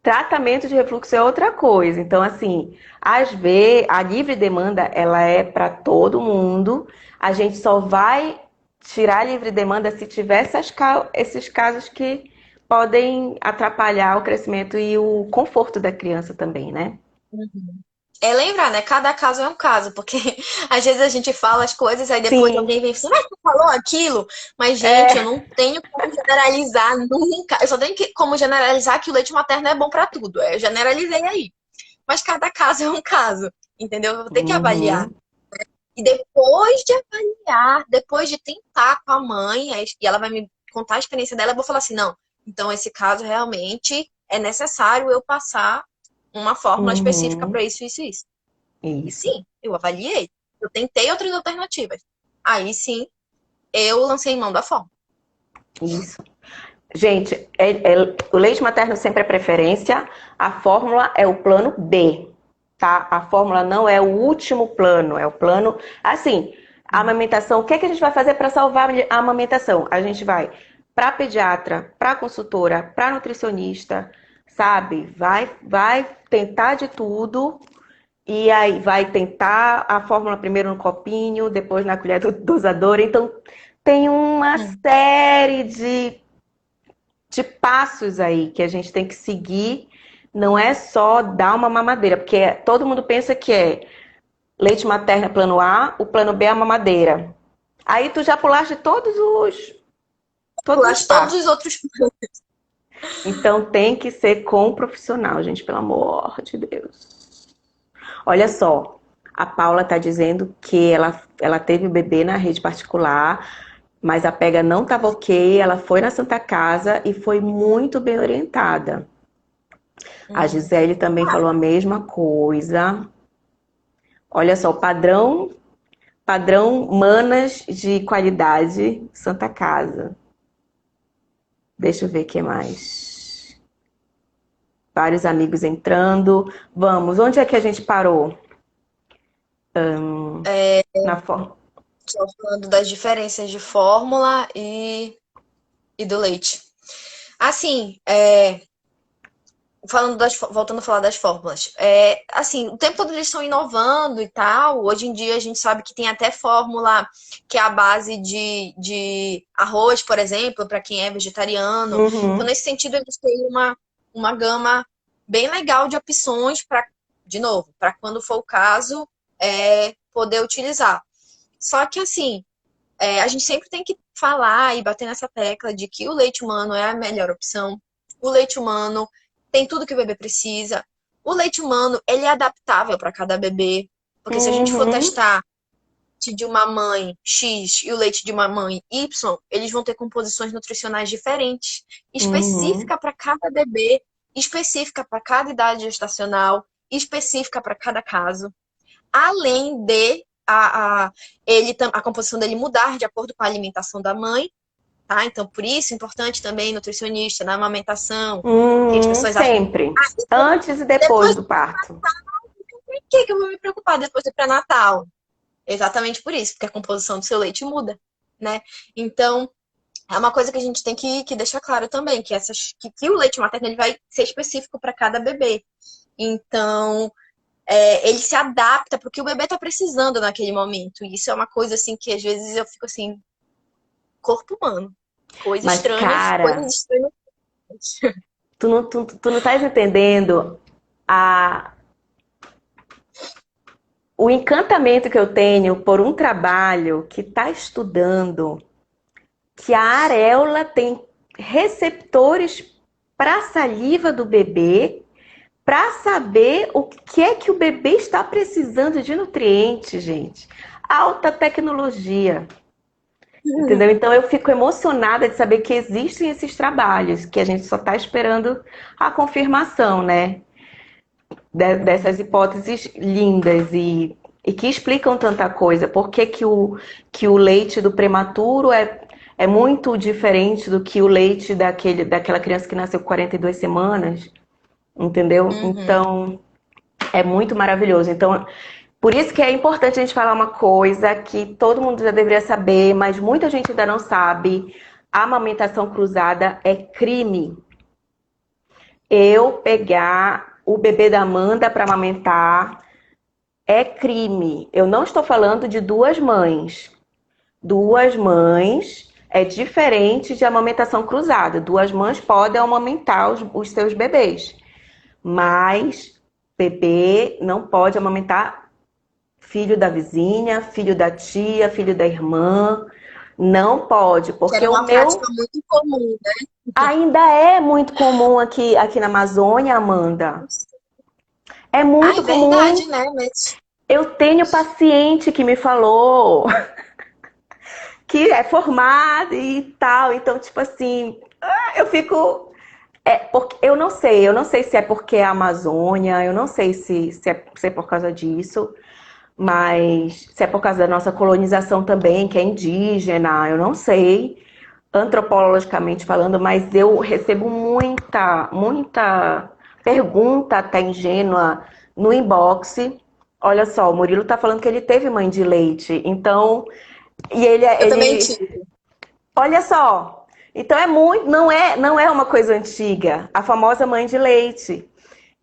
S1: tratamento de refluxo é outra coisa. Então, assim, às vezes a livre demanda ela é para todo mundo. A gente só vai tirar a livre demanda se tiver esses casos que podem atrapalhar o crescimento e o conforto da criança também, né?
S2: Uhum. É lembrar, né? Cada caso é um caso, porque às vezes a gente fala as coisas, aí depois
S1: Sim,
S2: alguém vem assim, mas tu falou aquilo? Mas, gente, eu
S1: é.
S2: não tenho como generalizar nunca. Eu só tenho como generalizar que o leite materno é bom pra tudo. Eu generalizei aí. Mas cada caso é um caso, entendeu? Eu vou ter que avaliar.
S1: Uhum,
S2: E depois de avaliar, depois de tentar com a mãe, e ela vai me contar a experiência dela, eu vou falar assim, não, então esse caso realmente é necessário eu passar uma fórmula específica
S1: uhum,
S2: para isso, isso e isso. E
S1: isso,
S2: sim, eu avaliei. Eu tentei outras alternativas. Aí sim, eu lancei mão da fórmula.
S1: isso. Gente, o leite materno sempre é preferência, a fórmula é o plano B, tá? A fórmula não é o último plano, é o plano. Assim, a amamentação, o que é que a gente vai fazer para salvar a amamentação? A gente vai para pediatra, para consultora, para nutricionista, sabe? Vai tentar de tudo E aí vai tentar a fórmula primeiro no copinho, depois na colher dosadora. Então tem uma
S2: Hum.
S1: série de passos aí que a gente tem que seguir. Não é só dar uma mamadeira, porque todo mundo pensa que é leite materno é plano A, o plano B é a mamadeira. Aí tu já pulaste
S2: Eu
S1: todos os
S2: acho todos
S1: passos.
S2: os outros.
S1: Então tem que ser com o profissional, gente, pelo amor de Deus. Olha só, a Paula tá dizendo que ela teve o bebê na rede particular, mas a pega não estava ok, ela foi na Santa Casa e foi muito bem orientada. A Gisele também falou a mesma coisa. Olha só, padrão Manas de qualidade, Santa Casa. Deixa eu ver o que mais. Vários amigos entrando. Vamos, onde é que a gente parou? Na forma.
S2: Só falando das diferenças de fórmula e do leite. Assim, voltando a falar das fórmulas, assim, o tempo todo eles estão inovando e tal. Hoje em dia a gente sabe que tem até fórmula que é a base de arroz, por exemplo, para quem é vegetariano. Então,
S1: Uhum,
S2: nesse sentido, eles têm uma gama bem legal de opções para, de novo, para quando for o caso, poder utilizar. Só que assim, a gente sempre tem que falar e bater nessa tecla de que o leite humano é a melhor opção. O leite humano tem tudo que o bebê precisa. O leite humano, ele é adaptável para cada bebê. Porque se a gente for
S1: uhum,
S2: testar leite de uma mãe X e o leite de uma mãe Y, eles vão ter composições nutricionais diferentes,
S1: uhum.
S2: específica para cada bebê, específica para cada idade gestacional, específica para cada caso, além de a composição dele mudar de acordo com a alimentação da mãe, tá? Então, por isso, é importante também nutricionista na amamentação, que as pessoas acham,
S1: Sempre. Antes e depois
S2: depois
S1: do parto.
S2: por que eu vou me preocupar depois do pré-natal? Exatamente por isso, porque a composição do seu leite muda, né? Então, é uma coisa que a gente tem que deixar claro também, que o leite materno ele vai ser específico para cada bebê. Então, ele se adapta para o que o bebê está precisando naquele momento. E isso é uma coisa assim que às vezes eu fico assim, corpo humano.
S1: Mas,
S2: Coisas
S1: cara,
S2: estranhas.
S1: tu não estás entendendo a, o encantamento que eu tenho por um trabalho que está estudando que a areola tem receptores para a saliva do bebê para saber o que é que o bebê está precisando de nutrientes, gente. Alta tecnologia. Entendeu? Então eu fico emocionada de saber que existem esses trabalhos, que a gente só está esperando a confirmação, né? Dessas hipóteses lindas e que explicam tanta coisa. Por que, que o leite do prematuro é muito diferente do que o leite daquela criança que nasceu com 42 semanas? Entendeu?
S2: Uhum.
S1: Então é muito maravilhoso. Então, por isso que é importante a gente falar uma coisa que todo mundo já deveria saber, mas muita gente ainda não sabe. A amamentação cruzada é crime. Eu pegar o bebê da Amanda para amamentar é crime. Eu não estou falando de duas mães. Duas mães é diferente de amamentação cruzada. Duas mães podem amamentar os seus bebês, mas bebê não pode amamentar filho da vizinha, filho da tia, filho da irmã. Não pode,
S2: Que
S1: porque
S2: era
S1: o
S2: uma prática
S1: meu
S2: muito comum, né?
S1: ainda é muito comum aqui na Amazônia, Amanda. É
S2: Ah, é
S1: muito
S2: verdade,
S1: comum.
S2: né? Mas
S1: Eu tenho paciente que me falou que é formado e tal. Então, tipo assim, eu fico. Porque eu não sei se é porque é a Amazônia, eu não sei se é por causa disso, mas se é por causa da nossa colonização também, que é indígena, eu não sei, antropologicamente falando, mas eu recebo muita pergunta até ingênua no inbox. Olha só, o Murilo tá falando que ele teve mãe de leite, então, e
S2: eu também
S1: ele
S2: tive.
S1: olha só, então não é uma coisa antiga, a famosa mãe de leite.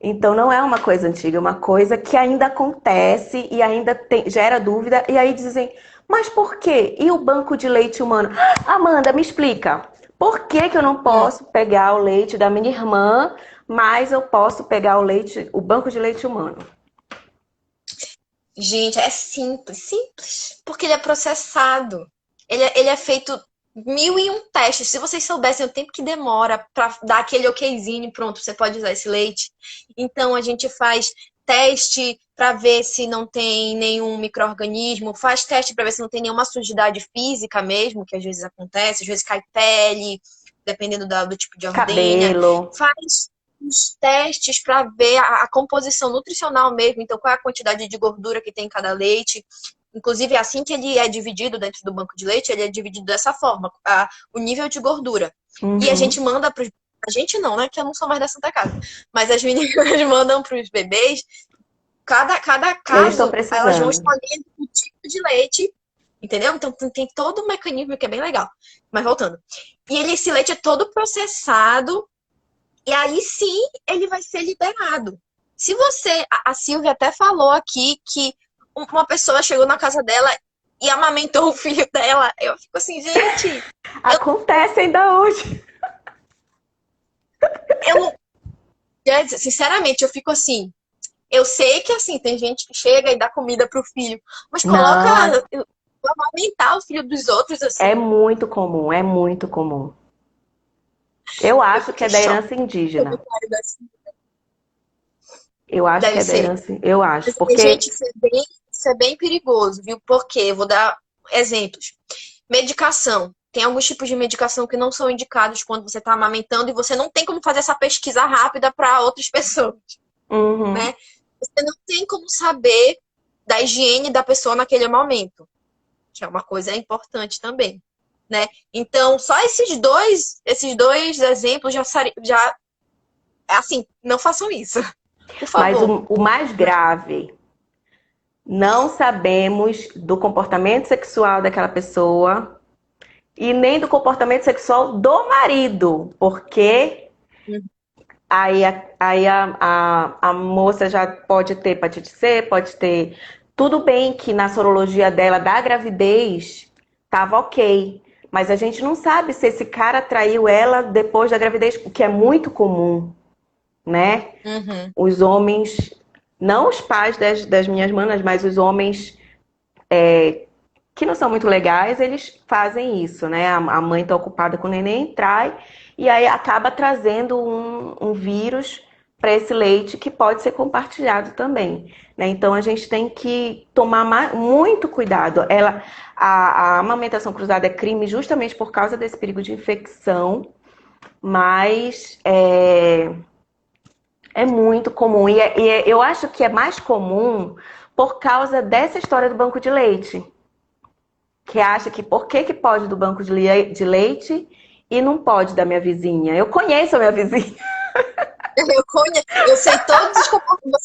S1: Então não é uma coisa antiga, é uma coisa que ainda acontece e ainda gera dúvida. E aí dizem, mas por quê? E o banco de leite humano? Ah, Amanda, me explica. Por que que eu não
S2: Hum.
S1: posso pegar o leite da minha irmã, mas eu posso pegar o leite, o banco de leite humano?
S2: Gente, é simples, simples. Porque ele é processado. Ele é feito mil e um testes. Se vocês soubessem o tempo que demora para dar aquele okzinho, pronto, você pode usar esse leite. Então a gente faz teste para ver se não tem nenhum micro-organismo, faz teste para ver se não tem nenhuma sujidade física mesmo, que às vezes acontece, às vezes cai pele, dependendo do tipo de ordenha.
S1: Cabelo.
S2: Faz os testes para ver a composição nutricional mesmo, então qual é a quantidade de gordura que tem em cada leite. Inclusive, assim que ele é dividido dentro do banco de leite, ele é dividido dessa forma, o nível de gordura. E a gente
S1: Uhum.
S2: manda para a gente não, né? Que eu não sou mais da Santa Casa. Mas as meninas mandam para os bebês. Cada
S1: Eles estão
S2: caso, elas vão
S1: precisando.
S2: escolhendo o tipo de leite, entendeu? Então tem todo um mecanismo que é bem legal. Mas voltando. E esse leite é todo processado e aí sim ele vai ser liberado. Se você, a Silvia até falou aqui que uma pessoa chegou na casa dela e amamentou o filho dela, eu fico assim, gente, eu,
S1: Acontece ainda hoje.
S2: eu não, sinceramente, eu fico assim, eu sei que assim, tem gente que chega e dá comida pro filho, mas coloca
S1: Não,
S2: amamentar o filho dos outros
S1: é
S2: assim,
S1: muito comum, é muito comum. Eu
S2: eu
S1: acho que é
S2: fiquei
S1: da
S2: chocada
S1: herança
S2: com o
S1: indígena.
S2: comentário assim.
S1: Eu acho que
S2: Deve
S1: é da
S2: ser.
S1: herança, eu acho,
S2: Mas, gente,
S1: porque
S2: isso é bem perigoso, viu? Porque eu vou dar exemplos. Medicação. Tem alguns tipos de medicação que não são indicados quando você está amamentando e você não tem como fazer essa pesquisa rápida para outras pessoas,
S1: uhum.
S2: né? Você não tem como saber da higiene da pessoa naquele momento, que é uma coisa importante também, né? Então, só esses dois exemplos já assim, não façam isso, por
S1: Mas
S2: favor.
S1: o mais grave, não sabemos do comportamento sexual daquela pessoa e nem do comportamento sexual do marido, porque aí a moça já pode ter hepatite C, pode ter. Tudo bem que na sorologia dela da gravidez tava ok, mas a gente não sabe se esse cara traiu ela depois da gravidez, o que é muito comum, né?
S2: Uhum.
S1: Os homens, não os pais das minhas manas, mas os homens que não são muito legais, eles fazem isso, né? A mãe está ocupada com o neném, trai, e aí acaba trazendo um vírus para esse leite que pode ser compartilhado também. Né? Então a gente tem que tomar muito cuidado. A amamentação cruzada é crime justamente por causa desse perigo de infecção, mas é muito comum. Eu acho que é mais comum por causa dessa história do banco de leite que acha que por que pode do banco de leite e não pode da minha vizinha. Eu conheço a minha vizinha.
S2: Eu sei todos os comportamentos.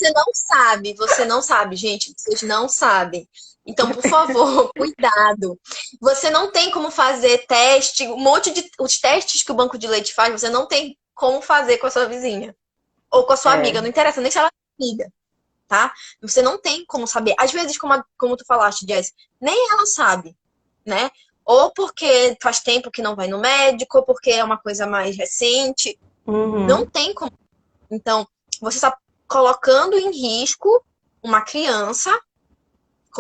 S2: Você não sabe, gente. Vocês não sabem. Então, por favor, cuidado. Você não tem como fazer teste, um monte de. Os testes que o banco de leite faz, você não tem como fazer com a sua vizinha. Ou com a sua amiga.
S1: É.
S2: Não interessa nem se ela é amiga, tá? Você não tem como saber. Às vezes, como tu falaste, Jess, nem ela sabe, né? Ou porque faz tempo que não vai no médico, ou porque é uma coisa mais recente. Não
S1: Uhum.
S2: tem como. Então, você está colocando em risco uma criança,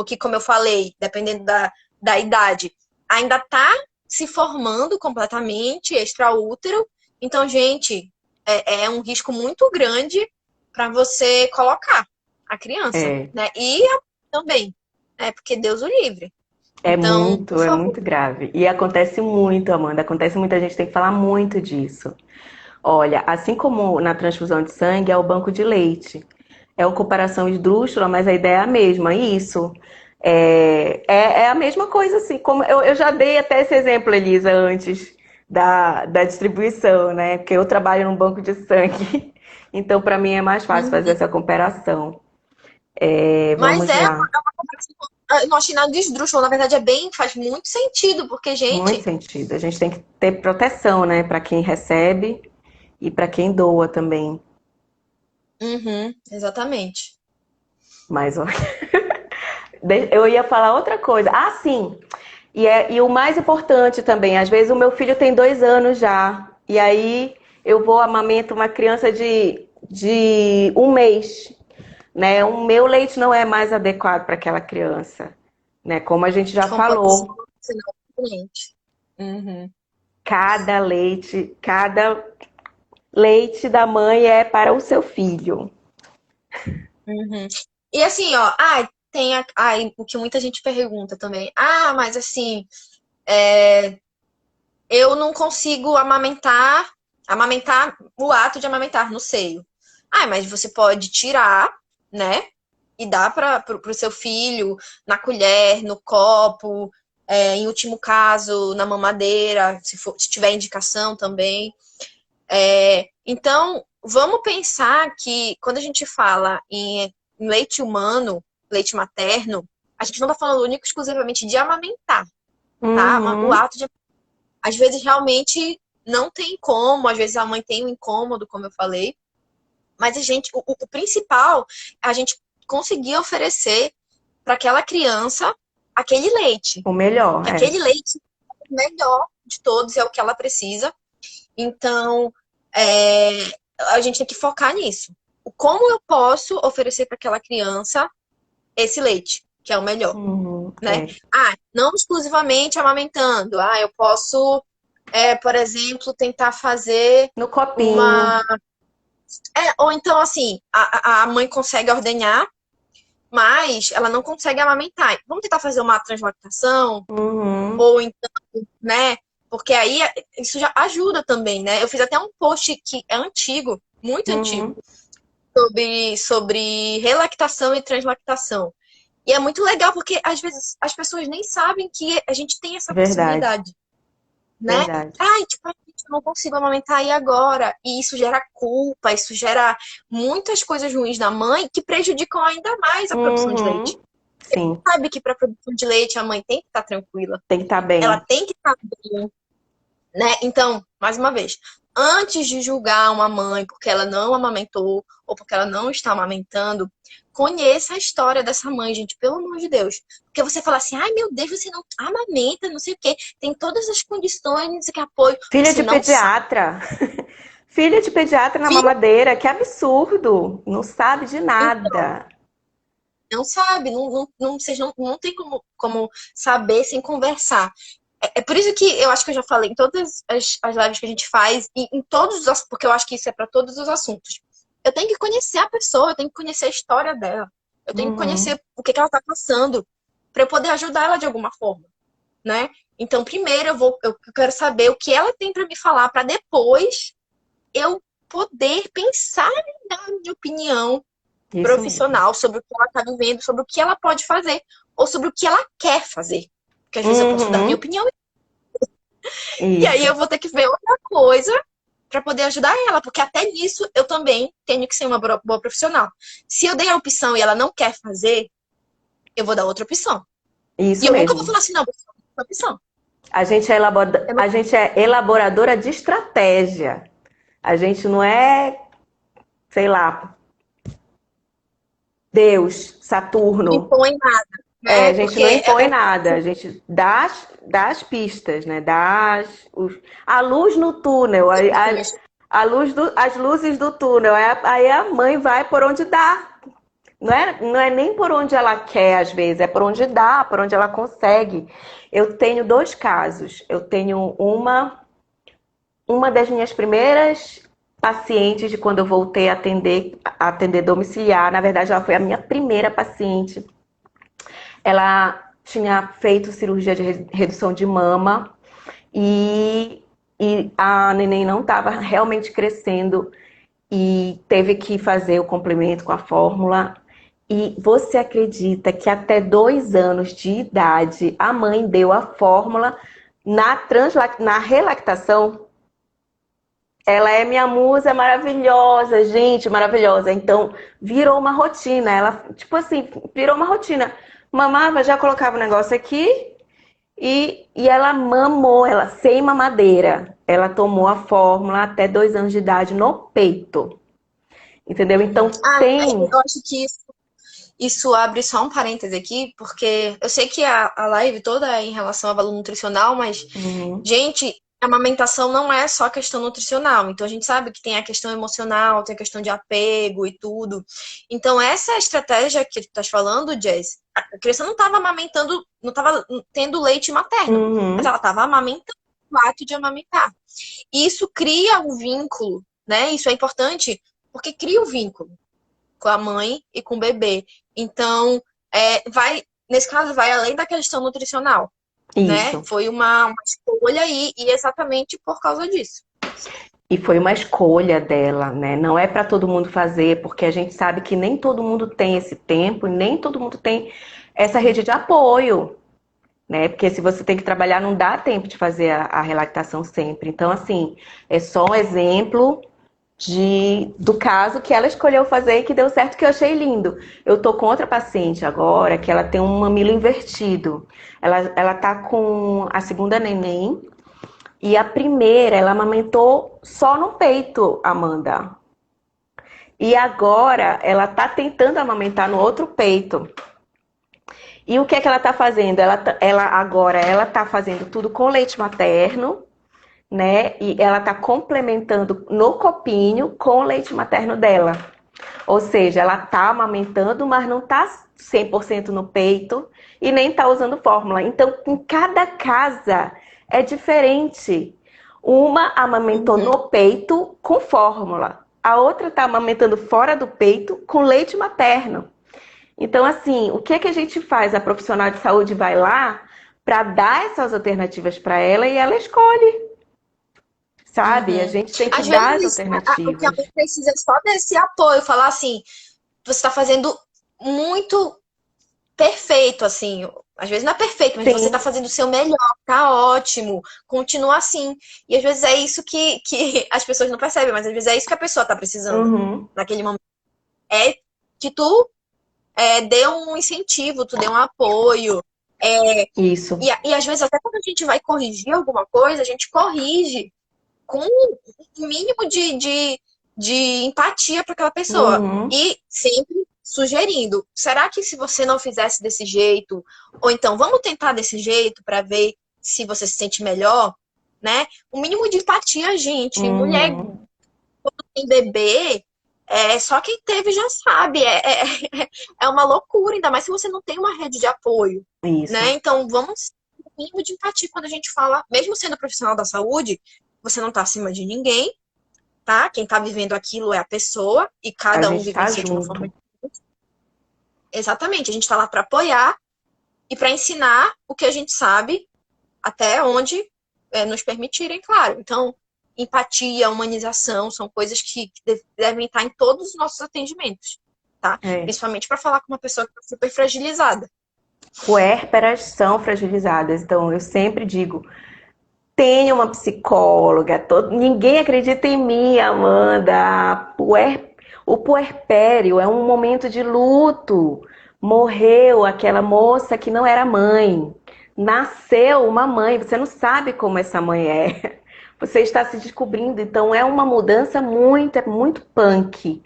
S2: que, como eu falei, dependendo da idade, ainda está se formando completamente extraútero. Então, gente, é um risco muito grande para você colocar a criança,
S1: É.
S2: né? E também, porque Deus o livre. Então, por
S1: É
S2: favor.
S1: muito grave. E acontece muito, Amanda. Acontece muito, a gente tem que falar muito disso. Olha, assim como na transfusão de sangue, é o banco de leite. É uma comparação esdrúxula, mas a ideia é a mesma. Isso. É a mesma coisa, assim. Como eu já dei até esse exemplo, Elisa, antes da distribuição, né? Porque eu trabalho num banco de sangue. Então, para mim, é mais fácil fazer
S2: Uhum.
S1: essa comparação.
S2: Mas
S1: Vamos
S2: é
S1: lá.
S2: uma comparação. Eu não achei nada de esdrúxulo, na verdade faz muito sentido, porque,
S1: Muito
S2: gente,
S1: sentido. A gente tem que ter proteção, né? Para quem recebe e para quem doa também.
S2: Uhum, exatamente.
S1: Mas ó, eu ia falar outra coisa. Ah, sim. E o mais importante também, às vezes o meu filho tem 2 anos já. E aí eu vou amamento uma criança de 1 mês. Né? O meu leite não é mais adequado para aquela criança. Né? Como a gente já
S2: Como pode ser
S1: falou,
S2: diferente. Uhum,
S1: cada leite da mãe é para o seu filho.
S2: uhum. E assim, ó, o que muita gente pergunta também. Ah, mas assim, eu não consigo amamentar o ato de amamentar no seio. Ah, mas você pode tirar, né? E dar para o seu filho na colher, no copo, em último caso, na mamadeira, se tiver indicação também. Então, vamos pensar que quando a gente fala em leite humano, leite materno, a gente não está falando único exclusivamente de amamentar, tá? O
S1: Uhum,
S2: ato de às vezes realmente não tem como, às vezes a mãe tem um incômodo, como eu falei, mas o principal é a gente conseguir oferecer para aquela criança aquele leite,
S1: o melhor,
S2: que
S1: é.
S2: aquele leite é o melhor de todos, é o que ela precisa. Então, é, a gente tem que focar nisso. Como eu posso oferecer para aquela criança esse leite, que é o melhor, né?
S1: É.
S2: Ah, não exclusivamente amamentando. Ah, eu posso, por exemplo, tentar fazer
S1: No copinho.
S2: uma. Ou então, assim, a mãe consegue ordenhar, mas ela não consegue amamentar. Vamos tentar fazer uma translactação?
S1: Uhum,
S2: Ou então, né? Porque aí isso já ajuda também, né? Eu fiz até um post que é antigo, muito antigo,
S1: uhum,
S2: sobre relactação e translactação. E é muito legal porque às vezes as pessoas nem sabem que a gente tem essa
S1: verdade,
S2: possibilidade, né?
S1: verdade.
S2: Ai, tipo, eu não consigo amamentar aí agora. E isso gera culpa, isso gera muitas coisas ruins na mãe que prejudicam ainda mais a produção de leite.
S1: Uhum, sim,
S2: Sabe que para produção de leite a mãe tem que estar tranquila,
S1: tem que estar
S2: ela
S1: bem.
S2: tem que estar bem, né? Então, mais uma vez, antes de julgar uma mãe porque ela não amamentou ou porque ela não está amamentando, conheça a história dessa mãe, gente, pelo amor de Deus. Porque você fala assim, ai meu Deus, você não amamenta, não sei o quê, tem todas as condições que apoio,
S1: Filha
S2: você
S1: de
S2: não sabe.
S1: pediatra. Filha de pediatra na
S2: Filho,
S1: mamadeira, que absurdo. Não sabe de nada.
S2: não sabe, vocês não tem como saber sem conversar. É por isso que eu acho que eu já falei em todas as lives que a gente faz, e em todos os, porque eu acho que isso é para todos os assuntos. Eu tenho que conhecer a pessoa, eu tenho que conhecer a história dela, eu tenho que
S1: Uhum,
S2: conhecer o que ela está passando, para eu poder ajudar ela de alguma forma, né? Então, primeiro eu quero saber o que ela tem para me falar, para depois eu poder pensar em dar minha opinião
S1: isso mesmo.
S2: profissional sobre o que ela está vivendo, sobre o que ela pode fazer, ou sobre o que ela quer fazer. Porque às vezes eu posso dar minha
S1: Uhum,
S2: opinião e aí
S1: isso.
S2: eu vou ter que ver outra coisa para poder ajudar ela, porque até nisso eu também tenho que ser uma boa profissional. Se eu dei a opção e ela não quer fazer, eu vou dar outra opção. E
S1: Isso
S2: eu nunca vou
S1: mesmo.
S2: falar assim, não, vou fazer outra opção. Eu
S1: A
S2: não...
S1: gente é elaboradora de estratégia. A gente não é, sei lá, Deus,
S2: me
S1: Saturno.
S2: impõe nada,
S1: É,
S2: né?
S1: a gente
S2: Porque
S1: não impõe nada, a gente dá as pistas, né? A luz no túnel, a luz as luzes do túnel. Aí a mãe vai por onde dá. Não é nem por onde ela quer, às vezes, é por onde dá, por onde ela consegue. Eu tenho 2 casos. Eu tenho uma das minhas primeiras pacientes de quando eu voltei a atender domiciliar. Na verdade, ela foi a minha primeira paciente. Ela tinha feito cirurgia de redução de mama e a neném não estava realmente crescendo e teve que fazer o complemento com a fórmula. E você acredita que até 2 anos de idade a mãe deu a fórmula na relactação? Ela é minha musa maravilhosa, gente, maravilhosa. Então, virou uma rotina. Ela, tipo assim, virou uma rotina. Mamava, já colocava o negócio aqui e ela mamou, ela sem mamadeira. Ela tomou a fórmula até 2 anos de idade no peito. Entendeu? Então tem.
S2: Eu acho que isso abre só um parêntese aqui, porque eu sei que a live toda é em relação ao valor nutricional, mas,
S1: Uhum,
S2: gente, a amamentação não é só questão nutricional. Então, a gente sabe que tem a questão emocional, tem a questão de apego e tudo. Então, essa estratégia que tu estás falando, Jess, a criança não estava amamentando, não estava tendo leite materno, mas
S1: uhum,
S2: ela estava amamentando o ato de amamentar. E isso cria um vínculo, né? Isso é importante, porque cria um vínculo com a mãe e com o bebê. Então, nesse caso, vai além da questão nutricional, né?
S1: isso.
S2: Foi uma escolha e exatamente por causa disso.
S1: E foi uma escolha dela, né? Não é para todo mundo fazer, porque a gente sabe que nem todo mundo tem esse tempo, e nem todo mundo tem essa rede de apoio, né? Porque se você tem que trabalhar, não dá tempo de fazer a relactação sempre. Então, assim, é só um exemplo do caso que ela escolheu fazer e que deu certo, que eu achei lindo. Eu tô com outra paciente agora, que ela tem um mamilo invertido. Ela tá com a segunda neném, e a primeira, ela amamentou só no peito, Amanda. E agora ela tá tentando amamentar no outro peito. E o que é que ela tá fazendo? Ela tá fazendo tudo com leite materno, né? E ela tá complementando no copinho com o leite materno dela. Ou seja, ela tá amamentando, mas não tá 100% no peito e nem tá usando fórmula. Então, em cada casa é diferente. Uma amamentou
S2: Uhum.
S1: no peito com fórmula. A outra tá amamentando fora do peito com leite materno. Então, assim, o que é que a gente faz? A profissional de saúde vai lá para dar essas alternativas para ela e ela escolhe, sabe? A
S2: Uhum.
S1: gente tem que
S2: Às
S1: dar as
S2: vezes, o que a
S1: alternativas.
S2: mãe precisa é só desse apoio, falar assim, você está fazendo muito perfeito, assim. Às vezes não é perfeito, mas você tá
S1: Sim.
S2: fazendo o seu melhor, tá ótimo, continua assim. E às vezes é isso que as pessoas não percebem, mas às vezes é isso que a pessoa tá precisando
S1: Uhum.
S2: naquele momento. É que tu dê um incentivo, tu dê um apoio. É,
S1: Isso.
S2: e às vezes até quando a gente vai corrigir alguma coisa, a gente corrige com um mínimo de empatia para aquela pessoa.
S1: Uhum.
S2: E sempre sugerindo: será que se você não fizesse desse jeito, ou então vamos tentar desse jeito para ver se você se sente melhor, né? O mínimo de empatia, gente. Mulher
S1: Uhum.
S2: em bebê, só quem teve já sabe. É uma loucura, ainda mais se você não tem uma rede de apoio, né?
S1: Isso.
S2: Então vamos ter um mínimo de empatia quando a gente fala, mesmo sendo profissional da saúde, você não está acima de ninguém, tá? Quem está vivendo aquilo é a pessoa e
S1: A
S2: cada um
S1: gente tá
S2: vivencia de uma forma
S1: junto.
S2: diferente. Exatamente, a gente está lá para apoiar e para ensinar o que a gente sabe até onde nos permitirem, claro. Então, empatia, humanização são coisas que devem estar em todos os nossos atendimentos, tá?
S1: É.
S2: Principalmente para falar com uma pessoa que está super fragilizada.
S1: Puérperas são fragilizadas. Então, eu sempre digo, tenha uma psicóloga. Ninguém acredita em mim, Amanda. O puerpério é um momento de luto. Morreu aquela moça que não era mãe. Nasceu uma mãe. Você não sabe como essa mãe é. Você está se descobrindo. Então, é uma mudança é muito punk.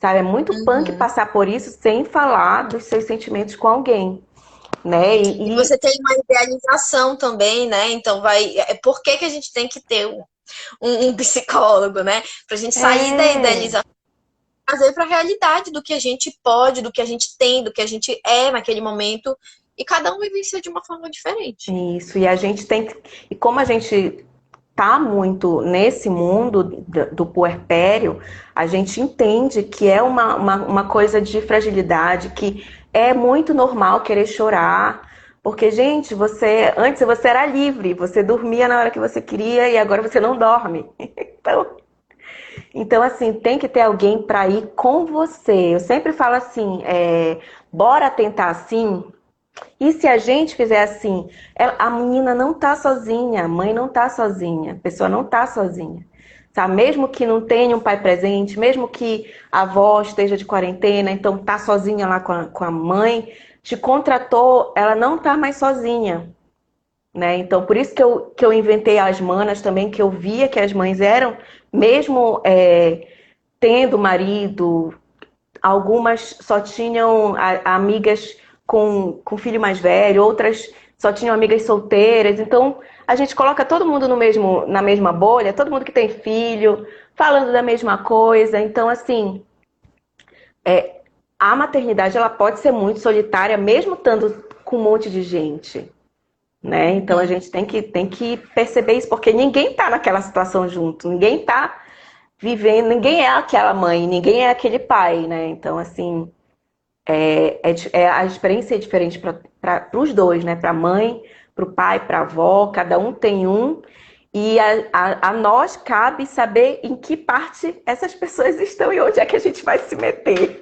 S1: Sabe? É muito punk
S2: Uhum.
S1: passar por isso sem falar dos seus sentimentos com alguém, né?
S2: E você tem uma idealização também, né? Então por que a gente tem que ter um psicólogo, né? Pra gente sair da
S1: É
S2: idealização, trazer para a realidade do que a gente pode, do que a gente tem, do que a gente é naquele momento. E cada um vivencia de uma forma diferente.
S1: isso. E a gente tem que, e como a gente tá muito nesse mundo do puerpério, a gente entende que é uma coisa de fragilidade, que é muito normal querer chorar. Porque, gente, antes você era livre, você dormia na hora que você queria e agora você não dorme. Então, assim, tem que ter alguém para ir com você. Eu sempre falo assim, bora tentar assim. E se a gente fizer assim, a menina não tá sozinha, a mãe não tá sozinha, a pessoa não tá sozinha. Sabe? Mesmo que não tenha um pai presente, mesmo que a avó esteja de quarentena, então tá sozinha lá com a mãe, te contratou, ela não tá mais sozinha. Né? Então, por isso que eu inventei as manas também, que eu via que as mães eram, mesmo tendo marido, algumas só tinham amigas com filho mais velho, outras só tinham amigas solteiras. Então, a gente coloca todo mundo no mesmo, na mesma bolha, todo mundo que tem filho, falando da mesma coisa. Então, assim, a maternidade ela pode ser muito solitária, mesmo estando com um monte de gente, né? Então, a gente tem que perceber isso, porque ninguém tá naquela situação junto, ninguém tá vivendo, ninguém é aquela mãe, ninguém é aquele pai, né? Então, assim, a experiência é diferente para os dois, né? Para a mãe, para o pai, para a avó, cada um tem um. E a nós cabe saber em que parte essas pessoas estão e onde é que a gente vai se meter,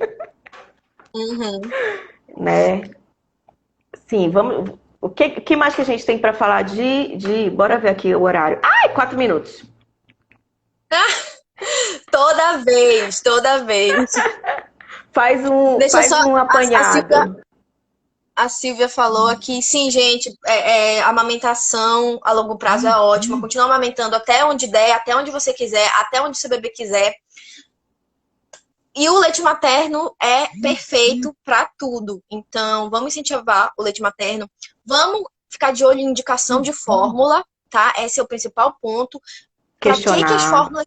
S2: Uhum.
S1: né? Sim, vamos. O que mais que a gente tem para falar Bora ver aqui o horário. Ai, 4 minutos.
S2: Toda vez, toda vez.
S1: Faz um,
S2: Deixa eu
S1: faz
S2: só.
S1: um apanhado.
S2: A Silvia falou aqui, sim, gente, amamentação a longo prazo é ótima. Continua amamentando até onde der, até onde você quiser, até onde seu bebê quiser. E o leite materno é perfeito para tudo. Então, vamos incentivar o leite materno. Vamos ficar de olho em indicação de fórmula, tá? Esse é o principal ponto. Para que as
S1: Questionar.
S2: fórmulas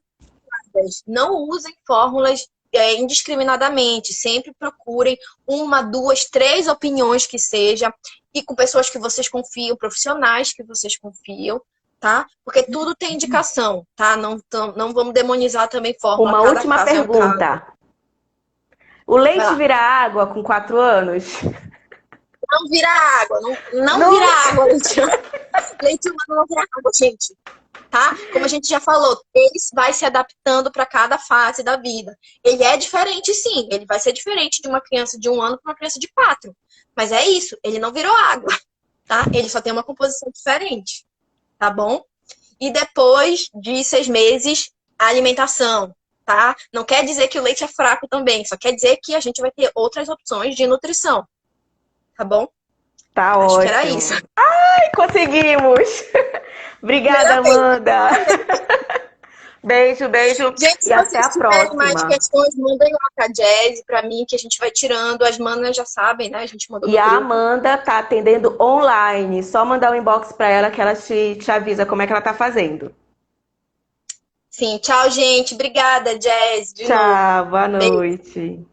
S2: não usem fórmulas indiscriminadamente. Sempre procurem uma, duas, três opiniões que seja, e com pessoas que vocês confiam, profissionais que vocês confiam, tá? Porque tudo tem indicação, tá? Não vamos demonizar também fórmula.
S1: Uma
S2: Cada
S1: última
S2: caso é um caso.
S1: pergunta. O
S2: Vai
S1: leite
S2: lá.
S1: vira água com 4 anos?
S2: Não vira água, não vira
S1: Não.
S2: água, leite. Leite humano não vira água, gente. Tá? Como a gente já falou, ele vai se adaptando para cada fase da vida. Ele é diferente, sim. Ele vai ser diferente de uma criança de 1 ano para uma criança de 4. Mas é isso, ele não virou água, tá? Ele só tem uma composição diferente, tá bom? E depois de 6 meses, a alimentação, tá? Não quer dizer que o leite é fraco também, só quer dizer que a gente vai ter outras opções de nutrição, tá bom?
S1: Tá
S2: Acho que era isso.
S1: ótimo. Ai, conseguimos! Obrigada,
S2: Primeira vez.
S1: Amanda. Beijo, beijo
S2: Gente,
S1: e
S2: se
S1: até
S2: vocês
S1: a
S2: tiverem mais
S1: próxima.
S2: questões, mandem lá pra Jazz, pra mim, que a gente vai tirando. As manas já sabem, né? A gente mandou
S1: E
S2: no
S1: a
S2: grupo.
S1: Amanda tá atendendo online. Só mandar um inbox pra ela que ela te avisa como é que ela tá fazendo.
S2: Sim, tchau, gente. Obrigada, Jazz, de novo.
S1: Tchau, boa
S2: Beijo.
S1: noite.